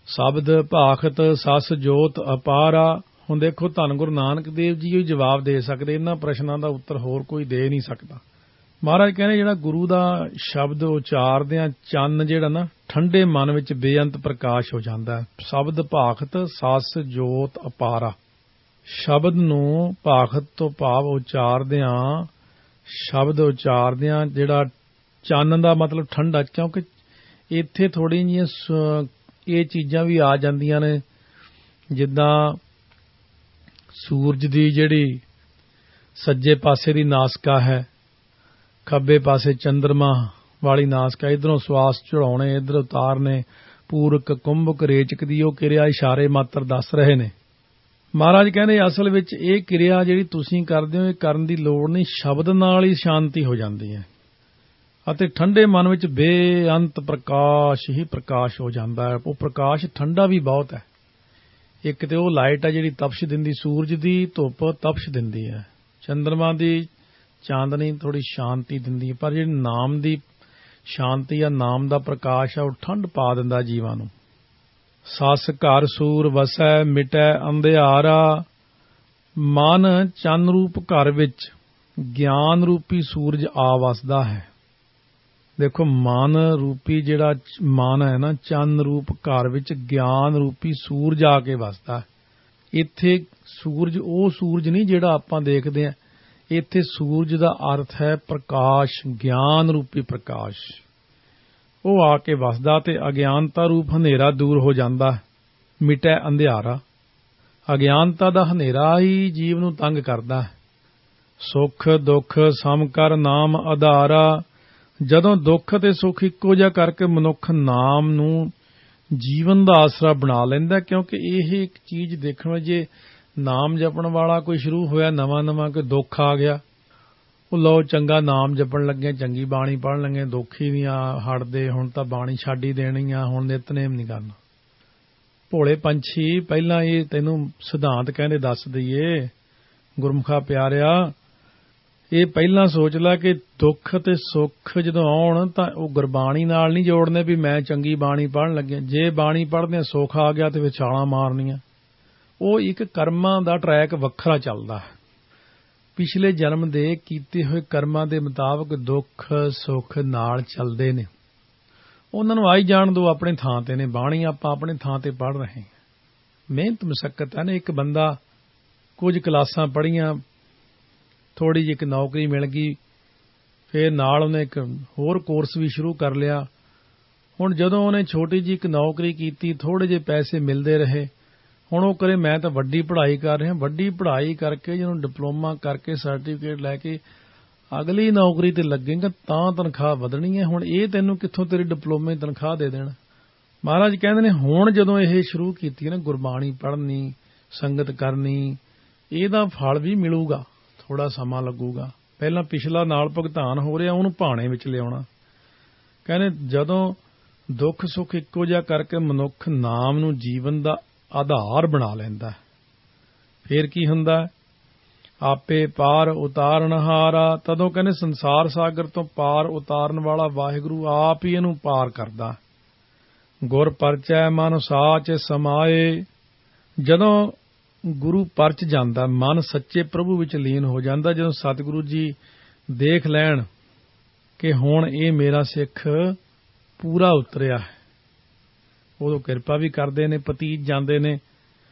ਸ਼ਬਦ ਭਾਖਤ ਸਸ ਜੋਤ ਅਪਾਰਾ। ਹੁਣ ਦੇਖੋ, ਧੰਨ ਗੁਰੂ ਨਾਨਕ ਦੇਵ ਜੀ ਹੀ ਜਵਾਬ ਦੇ ਸਕਦੇ, ਇਹਨਾਂ ਪ੍ਰਸ਼ਨਾਂ ਦਾ ਉੱਤਰ ਹੋਰ ਕੋਈ ਦੇ ਨਹੀਂ ਸਕਦਾ। ਮਹਾਰਾਜ ਕਹਿੰਦੇ ਜਿਹੜਾ ਗੁਰੂ ਦਾ ਸ਼ਬਦ ਉਚਾਰਦਿਆਂ ਚੰਨ ਜਿਹੜਾ ਨਾ ਠੰਡੇ ਮਨ ਵਿੱਚ ਬੇਅੰਤ ਪ੍ਰਕਾਸ਼ ਹੋ ਜਾਂਦਾ ਹੈ। ਸ਼ਬਦ ਭਾਖਤ ਸਸ ਜੋਤ ਅਪਾਰਾ। ਸ਼ਬਦ ਨੂੰ ਭਾਖਤ ਤੋਂ ਭਾਵ ਉਚਾਰਦਿਆਂ, ਸ਼ਬਦ ਉਚਾਰਦਿਆਂ ਜਿਹੜਾ ਚੰਨ ਦਾ ਮਤਲਬ ਠੰਡਾ, ਕਿਉਂਕਿ ਇੱਥੇ ਥੋੜ੍ਹੀਆਂ ਜਿਹੀਆਂ ਇਹ ਚੀਜ਼ਾਂ ਵੀ ਆ ਜਾਂਦੀਆਂ ਨੇ, ਜਿੱਦਾਂ ਸੂਰਜ ਦੀ ਜਿਹੜੀ ਸੱਜੇ ਪਾਸੇ ਦੀ ਨਾਸਿਕਾ ਹੈ, ਖੱਬੇ ਪਾਸੇ ਚੰਦਰਮਾ ਵਾਲੀ ਨਾਸਿਕਾ, ਇੱਧਰੋਂ ਸਵਾਸ ਚੜਾਉਣੇ, ਇੱਧਰ ਉਤਾਰਨੇ, ਪੂਰਕ ਕੁੰਭਕ ਰੇਚਕ ਦੀ ਉਹ ਕਿਰਿਆ ਇਸ਼ਾਰੇ ਮਾਤਰ ਦੱਸ ਰਹੇ ਨੇ। ਮਹਾਰਾਜ ਕਹਿੰਦੇ ਅਸਲ ਵਿੱਚ ਇਹ ਕਿਰਿਆ ਜਿਹੜੀ ਤੁਸੀਂ ਕਰਦੇ ਹੋ, ਇਹ ਕਰਨ ਦੀ ਲੋੜ ਨਹੀਂ, ਸ਼ਬਦ ਨਾਲ ਹੀ ਸ਼ਾਂਤੀ ਹੋ ਜਾਂਦੀ ਹੈ ਅਤੇ ਠੰਡੇ ਮਨ ਵਿੱਚ ਬੇਅੰਤ ਪ੍ਰਕਾਸ਼ ਹੀ ਪ੍ਰਕਾਸ਼ ਹੋ ਜਾਂਦਾ ਹੈ। ਉਹ ਪ੍ਰਕਾਸ਼ ਠੰਡਾ ਵੀ ਬਹੁਤ ਹੈ। ਇੱਕ ਤੇ ਉਹ ਲਾਈਟ ਹੈ ਜਿਹੜੀ ਤਪਸ਼ ਦਿੰਦੀ, ਸੂਰਜ ਦੀ ਧੁੱਪ ਤਪਸ਼ ਦਿੰਦੀ ਹੈ, ਚੰਦਰਮਾ ਦੀ ਚਾਂਦਨੀ ਥੋੜੀ ਸ਼ਾਂਤੀ ਦਿੰਦੀ ਹੈ, ਪਰ ਜਿਹੜੀ ਨਾਮ ਦੀ ਸ਼ਾਂਤੀ ਆ, ਨਾਮ ਦਾ ਪ੍ਰਕਾਸ਼ ਆ, ਉਹ ਠੰਡ ਪਾ ਦਿੰਦਾ ਜੀਵਾਂ ਨੂੰ। ਸਸ ਘਰ ਸੂਰ ਵਸੈ ਮਿਟੈ ਅੰਧਿਆਰਾ। ਮਨ ਚੰਨ ਰੂਪ ਘਰ ਵਿੱਚ ਗਿਆਨ ਰੂਪੀ ਸੂਰਜ ਆ ਵਸਦਾ ਹੈ। ਦੇਖੋ, ਮਨ ਰੂਪੀ ਜਿਹੜਾ ਮਨ ਹੈ ਨਾ, ਚੰਨ ਰੂਪ ਘਰ ਵਿੱਚ ਗਿਆਨ ਰੂਪੀ ਸੂਰਜ ਆ ਕੇ ਵਸਦਾ। ਇੱਥੇ ਸੂਰਜ ਉਹ ਸੂਰਜ ਨਹੀਂ ਜਿਹੜਾ ਆਪਾਂ ਦੇਖਦੇ ਹਾਂ, ਇੱਥੇ ਸੂਰਜ ਦਾ ਅਰਥ ਹੈ ਪ੍ਰਕਾਸ਼, ਗਿਆਨ ਰੂਪੀ ਪ੍ਰਕਾਸ਼। ਉਹ ਆ ਕੇ ਵਸਦਾ ਤੇ ਅਗਿਆਨਤਾ ਰੂਪ ਹਨੇਰਾ ਦੂਰ ਹੋ ਜਾਂਦਾ। ਮਿਟੈ ਅੰਧਿਆਰਾ। ਅਗਿਆਨਤਾ ਦਾ ਹਨੇਰਾ ਹੀ ਜੀਵ ਨੂੰ ਤੰਗ ਕਰਦਾ। ਸੁੱਖ ਦੁੱਖ ਸਮ ਕਰ ਨਾਮ ਆਧਾਰਾ। ਜਦੋਂ ਦੁੱਖ ਤੇ ਸੁੱਖ ਇੱਕੋ ਜਿਹਾ ਕਰਕੇ ਮਨੁੱਖ ਨਾਮ ਨੂੰ ਜੀਵਨ ਦਾ ਆਸਰਾ ਬਣਾ ਲੈਂਦਾ, ਕਿਉਂਕਿ ਇਹ ਇੱਕ ਚੀਜ਼ ਦੇਖਣ, ਜੇ ਨਾਮ ਜਪਣ ਵਾਲਾ ਕੋਈ ਸ਼ੁਰੂ ਹੋਇਆ ਨਵਾਂ ਕੋਈ ਦੁੱਖ ਆ ਗਿਆ, ਉਹ ਲਓ ਚੰਗਾ ਨਾਮ ਜਪਣ ਲੱਗੇ, ਚੰਗੀ ਬਾਣੀ ਪੜ੍ਹਨ ਲੱਗੇ, ਦੁੱਖ ਹੀ ਨਹੀਂ ਹਟਦੇ, ਹੁਣ ਤਾਂ ਬਾਣੀ ਛੱਡ ਹੀ ਦੇਣੀ ਆ, ਹੁਣ ਨਿਤਨੇਮ ਨਹੀਂ ਕਰਨਾ। ਭੋਲੇ ਪੰਛੀ, ਪਹਿਲਾਂ ਇਹ ਤੈਨੂੰ ਸਿਧਾਂਤ ਕਹਿੰਦੇ ਦੱਸ ਦਈਏ, ਗੁਰਮੁਖਾ ਪਿਆਰਿਆ, ਇਹ ਪਹਿਲਾਂ ਸੋਚ ਲੈ ਕਿ ਦੁੱਖ ਤੇ ਸੁੱਖ ਜਦੋਂ ਆਉਣ ਤਾਂ ਉਹ ਗੁਰਬਾਣੀ ਨਾਲ ਨਹੀਂ ਜੋੜਨੇ ਵੀ ਮੈਂ ਚੰਗੀ ਬਾਣੀ ਪੜ੍ਹਨ ਲੱਗਿਆ। ਜੇ ਬਾਣੀ ਪੜ੍ਹਦੇ ਸੁੱਖ ਆ ਗਿਆ ਤੇ ਵਿਛਾਲਾਂ ਮਾਰਨੀਆਂ। ਉਹ ਇੱਕ ਕਰਮਾਂ ਦਾ ਟਰੈਕ ਵੱਖਰਾ ਚੱਲਦਾ ਹੈ। ਪਿਛਲੇ ਜਨਮ ਦੇ ਕੀਤੇ ਹੋਏ ਕਰਮਾਂ ਦੇ ਮੁਤਾਬਕ ਦੁੱਖ ਸੁੱਖ ਨਾਲ ਚੱਲਦੇ ਨੇ। ਉਹਨਾਂ ਨੂੰ ਆਈ ਜਾਣ ਦਿਓ, ਆਪਣੇ ਥਾਂ ਤੇ ਨੇ। ਬਾਣੀ ਆਪਾਂ ਆਪਣੇ ਥਾਂ ਤੇ ਪੜ੍ਹ ਰਹੇ ਹਾਂ। ਮਿਹਨਤ ਮੁਸ਼ੱਕਤ ਹੈ ਨਾ। ਇੱਕ ਬੰਦਾ ਕੁਝ ਕਲਾਸਾਂ ਪੜ੍ਹੀਆਂ, ਥੋੜ੍ਹੀ ਜਿਹੀ ਇੱਕ ਨੌਕਰੀ ਮਿਲ ਗਈ, ਫਿਰ ਨਾਲ ਉਹਨੇ ਇੱਕ ਹੋਰ ਕੋਰਸ ਵੀ ਸ਼ੁਰੂ ਕਰ ਲਿਆ। ਹੁਣ ਜਦੋਂ ਉਹਨੇ ਛੋਟੀ ਜਿਹੀ ਇੱਕ ਨੌਕਰੀ ਕੀਤੀ, ਥੋੜ੍ਹੇ ਜਿਹੇ ਪੈਸੇ ਮਿਲਦੇ ਰਹੇ, ਹੁਣ ਉਹ ਕਰੇ ਮੈਂ ਤਾਂ ਵੱਡੀ ਪੜ੍ਹਾਈ ਕਰ ਰਿਹਾ। ਵੱਡੀ ਪੜ੍ਹਾਈ ਕਰਕੇ ਜਦੋਂ ਡਿਪਲੋਮਾ ਕਰਕੇ ਸਰਟੀਫਿਕੇਟ ਲੈ ਕੇ ਅਗਲੀ ਨੌਕਰੀ ਤੇ ਲੱਗੇਗਾ ਤਾਂ ਤਨਖਾਹ ਵਧਣੀ ਹੈ। ਹੁਣ ਇਹ ਤੈਨੂੰ ਕਿੱਥੋਂ ਤੇਰੀ ਡਿਪਲੋਮੇ ਦੀ ਤਨਖਾਹ ਦੇ ਦੇਣ। ਮਹਾਰਾਜ ਕਹਿੰਦੇ ਨੇ ਹੁਣ ਜਦੋਂ ਇਹ ਸ਼ੁਰੂ ਕੀਤੀ ਨਾ ਗੁਰਬਾਣੀ ਪੜ੍ਹਨੀ, ਸੰਗਤ ਕਰਨੀ, ਇਹਦਾ ਫਲ ਵੀ ਮਿਲੂਗਾ। ਥੋੜਾ ਸਮਾਂ ਲੱਗੂਗਾ। ਪਹਿਲਾਂ ਪਿਛਲਾ ਨਾਲ ਭੁਗਤਾਨ ਹੋ ਰਿਹਾ, ਉਹਨੂੰ ਭਾਣੇ ਵਿੱਚ ਲਿਆਉਣਾ। ਕਹਿੰਦੇ ਜਦੋਂ ਦੁੱਖ ਸੁੱਖ ਇੱਕੋ ਜਿਹਾ ਕਰਕੇ ਮਨੁੱਖ ਨਾਮ ਨੂੰ ਜੀਵਨ ਦਾ ਆਧਾਰ ਬਣਾ ਲੈਂਦਾ, ਫੇਰ ਕੀ ਹੁੰਦਾ? ਆਪੇ ਪਾਰ ਉਤਾਰਨਹਾਰਾ। ਤਦੋਂ ਕਹਿੰਦੇ ਸੰਸਾਰ ਸਾਗਰ ਤੋਂ ਪਾਰ ਉਤਾਰਨ ਵਾਲਾ ਵਾਹਿਗੁਰੂ ਆਪ ਹੀ ਇਹਨੂੰ ਪਾਰ ਕਰਦਾ। ਗੁਰ ਪਰਚੈ ਮਨ ਸਾਚ ਸਮਾਏ। ਜਦੋਂ ਗੁਰੂ ਪਰਚ ਜਾਂਦਾ, ਮਨ ਸੱਚੇ ਪ੍ਰਭੂ ਵਿੱਚ ਲੀਨ ਹੋ ਜਾਂਦਾ। ਜਦੋਂ ਸਤਿਗੁਰੂ ਜੀ ਦੇਖ ਲੈਣ ਕਿ ਹੁਣ ਇਹ ਮੇਰਾ ਸਿੱਖ ਪੂਰਾ ਉਤਰਿਆ ਹੈ, ਉਦੋਂ ਕਿਰਪਾ ਵੀ ਕਰਦੇ ਨੇ, ਪਤੀਤ ਜਾਂਦੇ ਨੇ,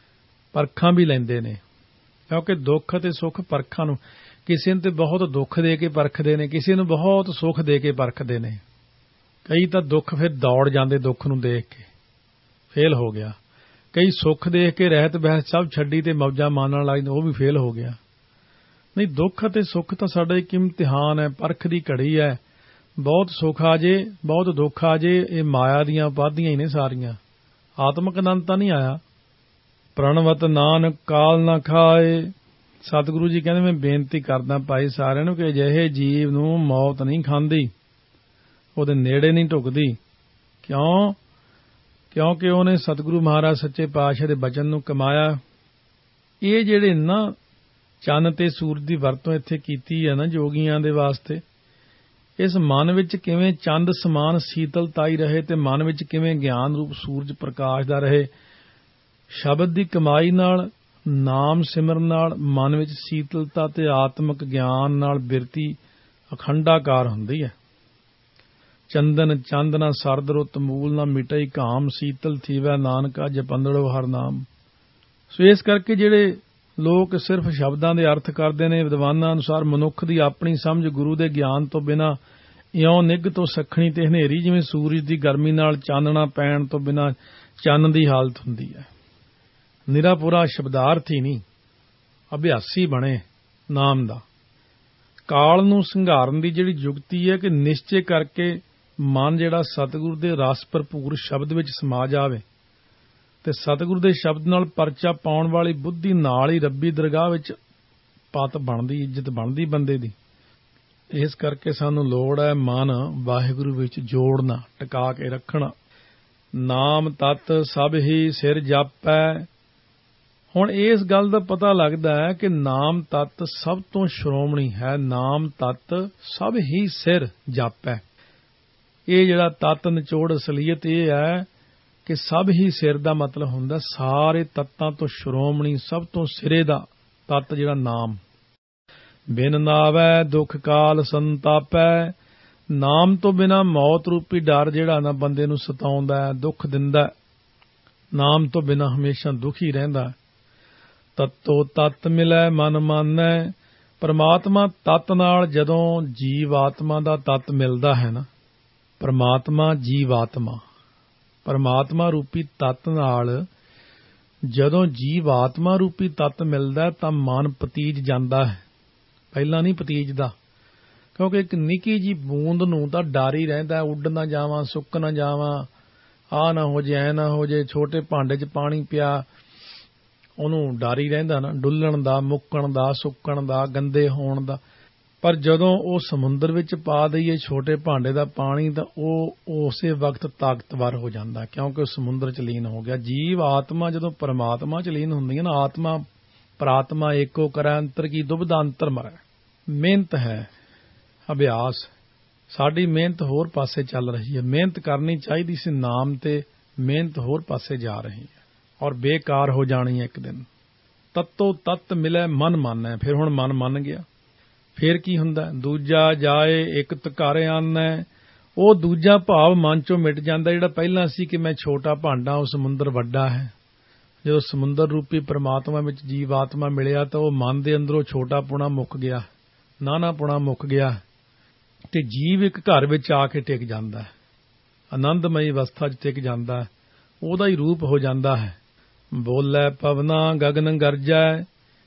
ਪਰਖਾਂ ਵੀ ਲੈਂਦੇ ਨੇ। ਕਿਉਂਕਿ ਦੁੱਖ ਅਤੇ ਸੁੱਖ ਪਰਖਾਂ ਨੂੰ, ਕਿਸੇ ਨੂੰ ਤੇ ਬਹੁਤ ਦੁੱਖ ਦੇ ਕੇ ਪਰਖਦੇ ਨੇ, ਕਿਸੇ ਨੂੰ ਬਹੁਤ ਸੁੱਖ ਦੇ ਕੇ ਪਰਖਦੇ ਨੇ। ਕਈ ਤਾਂ ਦੁੱਖ ਫਿਰ ਦੌੜ ਜਾਂਦੇ, ਦੁੱਖ ਨੂੰ ਦੇਖ ਕੇ ਫੇਲ ਹੋ ਗਿਆ। ਕਈ ਸੁੱਖ ਦੇਖ ਕੇ ਰਹਿਤ ਬਹਿਤ ਸਭ ਛੱਡੀ ਤੇ ਮੌਜਾਂ ਮਾਣਨ ਲੱਗ ਜਾਂਦੇ, ਉਹ ਵੀ ਫੇਲ ਹੋ ਗਿਆ। ਨਹੀਂ, ਦੁੱਖ ਅਤੇ ਸੁੱਖ ਤਾਂ ਸਾਡਾ ਇੱਕ ਇਮਤਿਹਾਨ ਹੈ, ਪਰਖ ਦੀ ਘੜੀ ਹੈ। ਬਹੁਤ ਸੁੱਖ ਆ ਜੇ, ਬਹੁਤ ਦੁੱਖ ਆ ਜੇ, ਇਹ ਮਾਇਆ ਦੀਆਂ ਉਪਾਧੀਆਂ ਹੀ ਨੇ ਸਾਰੀਆਂ। ਆਤਮਕ ਆਨੰਦ ਤਾਂ ਨਹੀਂ ਆਇਆ। ਪ੍ਰਣਵਤ ਨਾਨਕ ਕਾਲ ਨਾ ਖਾਏ। ਸਤਿਗੁਰੂ ਜੀ ਕਹਿੰਦੇ ਮੈਂ ਬੇਨਤੀ ਕਰਦਾ ਭਾਈ ਸਾਰਿਆਂ ਨੂੰ ਕਿ ਅਜਿਹੇ ਜੀਵ ਨੂੰ ਮੌਤ ਨਹੀਂ ਖਾਂਦੀ, ਉਹਦੇ ਨੇੜੇ ਨਹੀਂ ਢੁਕਦੀ। ਕਿਉਂ? ਕਿਉਂਕਿ ਉਹਨੇ ਸਤਿਗੁਰੂ ਮਹਾਰਾਜ ਸੱਚੇ ਪਾਤਸ਼ਾਹ ਦੇ ਬਚਨ ਨੂੰ ਕਮਾਇਆ। ਇਹ ਜਿਹੜੇ ਨਾ ਚੰਨ ਤੇ ਸੂਰਜ ਦੀ ਵਰਤੋਂ ਇੱਥੇ ਕੀਤੀ ਹੈ ਨਾ ਜੋਗੀਆਂ ਦੇ ਵਾਸਤੇ, ਇਸ ਮਨ ਵਿੱਚ ਕਿਵੇਂ ਚੰਦ ਸਮਾਨ ਸੀਤਲਤਾਈ ਰਹੇ ਤੇ ਮਨ ਵਿੱਚ ਕਿਵੇਂ ਗਿਆਨ ਰੂਪ ਸੂਰਜ ਪ੍ਰਕਾਸ਼ ਦਾ ਰਹੇ। ਸ਼ਬਦ ਦੀ ਕਮਾਈ ਨਾਲ, ਨਾਮ ਸਿਮਰਨ ਨਾਲ ਮਨ ਵਿੱਚ ਸੀਤਲਤਾ ਤੇ ਆਤਮਿਕ ਗਿਆਨ ਨਾਲ ਬਿਰਤੀ ਅਖੰਡਾਕਾਰ ਹੁੰਦੀ ਹੈ। ਚੰਦਨ ਚੰਦ ਨਾ ਸਰਦ ਰੁੱਤ ਮੂਲ ਨਾ ਮਿਟਈ ਕਾਮ, ਸੀਤਲ ਥੀਵੈ ਨਾਨਕਾ ਜਪੰਦੜੋ ਹਰ ਨਾਮ। ਸੋ ਇਸ ਕਰਕੇ ਜਿਹੜੇ ਲੋਕ ਸਿਰਫ ਸ਼ਬਦਾਂ ਦੇ ਅਰਥ ਕਰਦੇ ਨੇ, ਵਿਦਵਾਨਾਂ ਅਨੁਸਾਰ ਮਨੁੱਖ ਦੀ ਆਪਣੀ ਸਮਝ ਗੁਰੂ ਦੇ ਗਿਆਨ ਤੋਂ ਬਿਨਾਂ ਇਉਂ ਨਿੱਘ ਤੋਂ ਸੱਖਣੀ ਤੇ ਹਨੇਰੀ, ਜਿਵੇਂ ਸੂਰਜ ਦੀ ਗਰਮੀ ਨਾਲ ਚਾਨਣਾ ਪੈਣ ਤੋਂ ਬਿਨਾਂ ਚੰਨ ਦੀ ਹਾਲਤ ਹੁੰਦੀ ਹੈ। ਨਿਰਾ ਪੂਰਾ ਸ਼ਬਦਾਰਥੀ ਨਹੀਂ, ਅਭਿਆਸੀ ਬਣੇ ਨਾਮ ਦਾ। ਕਾਲ ਨੂੰ ਸੰਘਾਰਨ ਦੀ ਜਿਹੜੀ ਯੁਕਤੀ ਹੈ ਕਿ ਨਿਸ਼ਚੇ ਕਰਕੇ ਮਨ ਜਿਹੜਾ ਸਤਿਗੁਰੂ ਦੇ ਰਸ ਭਰਪੂਰ ਸ਼ਬਦ ਵਿੱਚ ਸਮਾ ਜਾਵੇ ਤੇ ਸਤਿਗੁਰੂ ਦੇ ਸ਼ਬਦ ਨਾਲ ਪਰਚਾ ਪਾਉਣ ਵਾਲੀ ਬੁੱਧੀ ਨਾਲ ਹੀ ਰੱਬੀ ਦਰਗਾਹ ਵਿੱਚ ਪਤ ਬਣਦੀ, ਇੱਜ਼ਤ ਬਣਦੀ ਬੰਦੇ ਦੀ। ਇਸ ਕਰਕੇ ਸਾਨੂੰ ਲੋੜ ਹੈ ਮਨ ਵਾਹਿਗੁਰੂ ਵਿੱਚ ਜੋੜਨਾ, ਟਿਕਾ ਕੇ ਰੱਖਣਾ। ਨਾਮ ਤਤ ਸਭ ਹੀ ਸਿਰ ਜਾਪੈ। ਹੁਣ ਇਸ ਗੱਲ ਦਾ ਪਤਾ ਲੱਗਦਾ ਹੈ ਕਿ ਨਾਮ ਤਤ ਸਭ ਤੋਂ ਸ਼੍ਰੋਮਣੀ ਹੈ। ਨਾਮ ਤਤ ਸਭ ਹੀ ਸਿਰ ਜਾਪੈ। ਇਹ ਜਿਹੜਾ ਤਤ ਨਿਚੋੜ ਅਸਲੀਅਤ ਇਹ ਹੈ ਕਿ ਸਭ ਹੀ ਸਿਰ ਦਾ ਮਤਲਬ ਹੁੰਦਾ ਸਾਰੇ ਤੱਤਾਂ ਤੋਂ ਸ਼੍ਰੋਮਣੀ, ਸਭ ਤੋਂ ਸਿਰੇ ਦਾ ਤਤ ਜਿਹੜਾ ਨਾਮ। ਬਿਨ ਨਾਵੈ ਦੁੱਖ ਕਾਲ ਸੰਤਾਪੈ। ਨਾਮ ਤੋਂ ਬਿਨਾਂ ਮੌਤ ਰੂਪੀ ਡਰ ਜਿਹੜਾ ਨਾ ਬੰਦੇ ਨੂੰ ਸਤਾਉਂਦਾ, ਦੁੱਖ ਦਿੰਦਾ। ਨਾਮ ਤੋਂ ਬਿਨਾਂ ਹਮੇਸ਼ਾ ਦੁਖੀ ਰਹਿੰਦਾ। ਤਤੋ ਤਤ ਮਿਲੈ ਮਨ ਮਾਨੈ। ਪਰਮਾਤਮਾ ਤਤ ਨਾਲ ਜਦੋਂ ਜੀਵ ਆਤਮਾ ਦਾ ਤਤ ਮਿਲਦਾ ਹੈ ਨਾ, ਪਰਮਾਤਮਾ ਜੀਵ ਆਤਮਾ, ਪਰਮਾਤਮਾ ਰੂਪੀ ਤਤ ਨਾਲ ਜਦੋਂ ਜੀਵ ਆਤਮਾ ਰੂਪੀ ਤਤ ਮਿਲਦਾ ਤਾਂ ਮਨ ਪਤੀਜ ਜਾਂਦਾ ਹੈ। ਪਹਿਲਾਂ ਨਹੀਂ ਪਤੀਜਦਾ, ਕਿਉਂਕਿ ਇੱਕ ਨਿੱਕੀ ਜਿਹੀ ਬੂੰਦ ਨੂੰ ਤਾਂ ਡਰ ਹੀ ਰਹਿੰਦਾ, ਉੱਡ ਨਾ ਜਾਵਾਂ, ਸੁੱਕ ਨਾ ਜਾਵਾਂ, ਆਹ ਨਾ ਹੋ ਜੇ, ਐ ਨਾ ਹੋ ਜੇ। ਛੋਟੇ ਭਾਂਡੇ 'ਚ ਪਾਣੀ ਪਿਆ, ਉਹਨੂੰ ਡਰ ਹੀ ਰਹਿੰਦਾ ਨਾ, ਡੁੱਲਣ ਦਾ, ਮੁੱਕਣ ਦਾ, ਸੁੱਕਣ ਦਾ, ਗੰਦੇ ਹੋਣ ਦਾ। ਪਰ ਜਦੋਂ ਉਹ ਸਮੁੰਦਰ ਵਿੱਚ ਪਾ ਦਈਏ ਛੋਟੇ ਭਾਂਡੇ ਦਾ ਪਾਣੀ, ਤਾਂ ਉਹ ਉਸੇ ਵਕਤ ਤਾਕਤਵਰ ਹੋ ਜਾਂਦਾ, ਕਿਉਂਕਿ ਉਹ ਸਮੁੰਦਰ 'ਚ ਲੀਨ ਹੋ ਗਿਆ। ਜੀਵ ਆਤਮਾ ਜਦੋਂ ਪਰਮਾਤਮਾ 'ਚ ਲੀਨ ਹੁੰਦੀ ਹੈ ਨਾ, ਆਤਮਾ ਪ੍ਰਾਤਮਾ ਏਕੋ ਕਰੈ ਅੰਤਰ ਕੀ ਦੁਬਿਧਾ ਅੰਤਰ ਮਰੈ। ਮਿਹਨਤ ਹੈ, ਅਭਿਆਸ। ਸਾਡੀ ਮਿਹਨਤ ਹੋਰ ਪਾਸੇ ਚੱਲ ਰਹੀ ਹੈ। ਮਿਹਨਤ ਕਰਨੀ ਚਾਹੀਦੀ ਸੀ ਨਾਮ ਤੇ, ਮਿਹਨਤ ਹੋਰ ਪਾਸੇ ਜਾ ਰਹੀ ਹੈ ਔਰ ਬੇਕਾਰ ਹੋ ਜਾਣੀ ਹੈ ਇੱਕ ਦਿਨ। ਤੱਤੋ ਤੱਤ ਮਿਲੇ ਮਨ ਮਾਨੈ। ਫਿਰ ਹੁਣ ਮਨ ਮੰਨ ਗਿਆ, ਫਿਰ ਕੀ ਹੁੰਦਾ? ਦੂਜਾ ਜਾਏ ਇੱਕ ਘਰ ਆਨੈ। ਉਹ ਦੂਜਾ ਭਾਵ ਮਨ ਚੋਂ ਮਿਟ ਜਾਂਦਾ ਜਿਹੜਾ ਪਹਿਲਾਂ ਸੀ ਕਿ ਮੈਂ ਛੋਟਾ ਭਾਂਡਾ, ਉਹ ਸਮੁੰਦਰ ਵੱਡਾ ਹੈ। ਜਦੋਂ ਸਮੁੰਦਰ ਰੂਪੀ ਪ੍ਰਮਾਤਮਾ ਵਿੱਚ ਜੀਵ ਆਤਮਾ ਮਿਲਿਆ ਤਾਂ ਉਹ ਮਨ ਦੇ ਅੰਦਰੋਂ ਛੋਟਾਪੁਣਾ ਮੁੱਕ ਗਿਆ, ਨਾਨਾਪੁਣਾ ਮੁੱਕ ਗਿਆ ਤੇ ਜੀਵ ਇੱਕ ਘਰ ਵਿੱਚ ਆ ਕੇ ਟਿਕ ਜਾਂਦਾ ਹੈ, ਆਨੰਦਮਈ ਅਵਸਥਾ 'ਚ ਟਿਕ ਜਾਂਦਾ ਹੈ, ਉਹਦਾ ਹੀ ਰੂਪ ਹੋ ਜਾਂਦਾ ਹੈ। ਬੋਲੇ ਪਵਨਾ ਗਗਨ ਗਰਜੈ।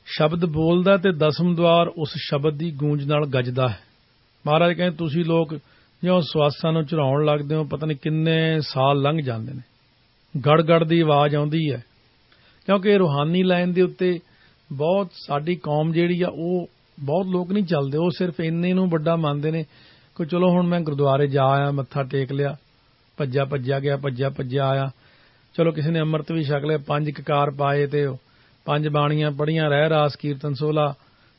ਸ਼ਬਦ ਬੋਲਦਾ ਤੇ ਦਸਮ ਦੁਆਰ ਉਸ ਸ਼ਬਦ ਦੀ ਗੂੰਜ ਨਾਲ ਗੱਜਦਾ ਹੈ। ਮਹਾਰਾਜ ਕਹਿੰਦੇ ਤੁਸੀਂ ਲੋਕ ਜਿਉਂ ਸਵਾਸਾਂ ਨੂੰ ਝੁਰਾਉਣ ਲੱਗਦੇ ਹੋ, ਪਤਾ ਨਹੀਂ ਕਿੰਨੇ ਸਾਲ ਲੰਘ ਜਾਂਦੇ ਨੇ, ਗੜ-ਗੜ ਦੀ ਆਵਾਜ਼ ਆਉਂਦੀ ਹੈ। ਕਿਉਂਕਿ ਰੂਹਾਨੀ ਲਾਈਨ ਦੇ ਉੱਤੇ ਬਹੁਤ ਸਾਡੀ ਕੌਮ ਜਿਹੜੀ ਆ ਉਹ ਬਹੁਤ ਲੋਕ ਨਹੀਂ ਚੱਲਦੇ। ਉਹ ਸਿਰਫ ਇੰਨੇ ਨੂੰ ਵੱਡਾ ਮੰਨਦੇ ਨੇ ਕਿ ਚਲੋ ਹੁਣ ਮੈਂ ਗੁਰਦੁਆਰੇ ਜਾ ਆਇਆ, ਮੱਥਾ ਟੇਕ ਲਿਆ, ਭੱਜਿਆ ਗਿਆ, ਭੱਜਿਆ ਆਇਆ, ਚਲੋ ਕਿਸੇ ਨੇ ਅੰਮ੍ਰਿਤ ਵੀ ਛਕ ਲਿਆ, 5 ਕਕਾਰ ਪਾਏ ਤੇ 5 ਬਾਣੀਆਂ ਪੜ੍ਹੀਆਂ, ਰਹਿ ਰਾਸ ਕੀਰਤਨ ਸੋਲਾ,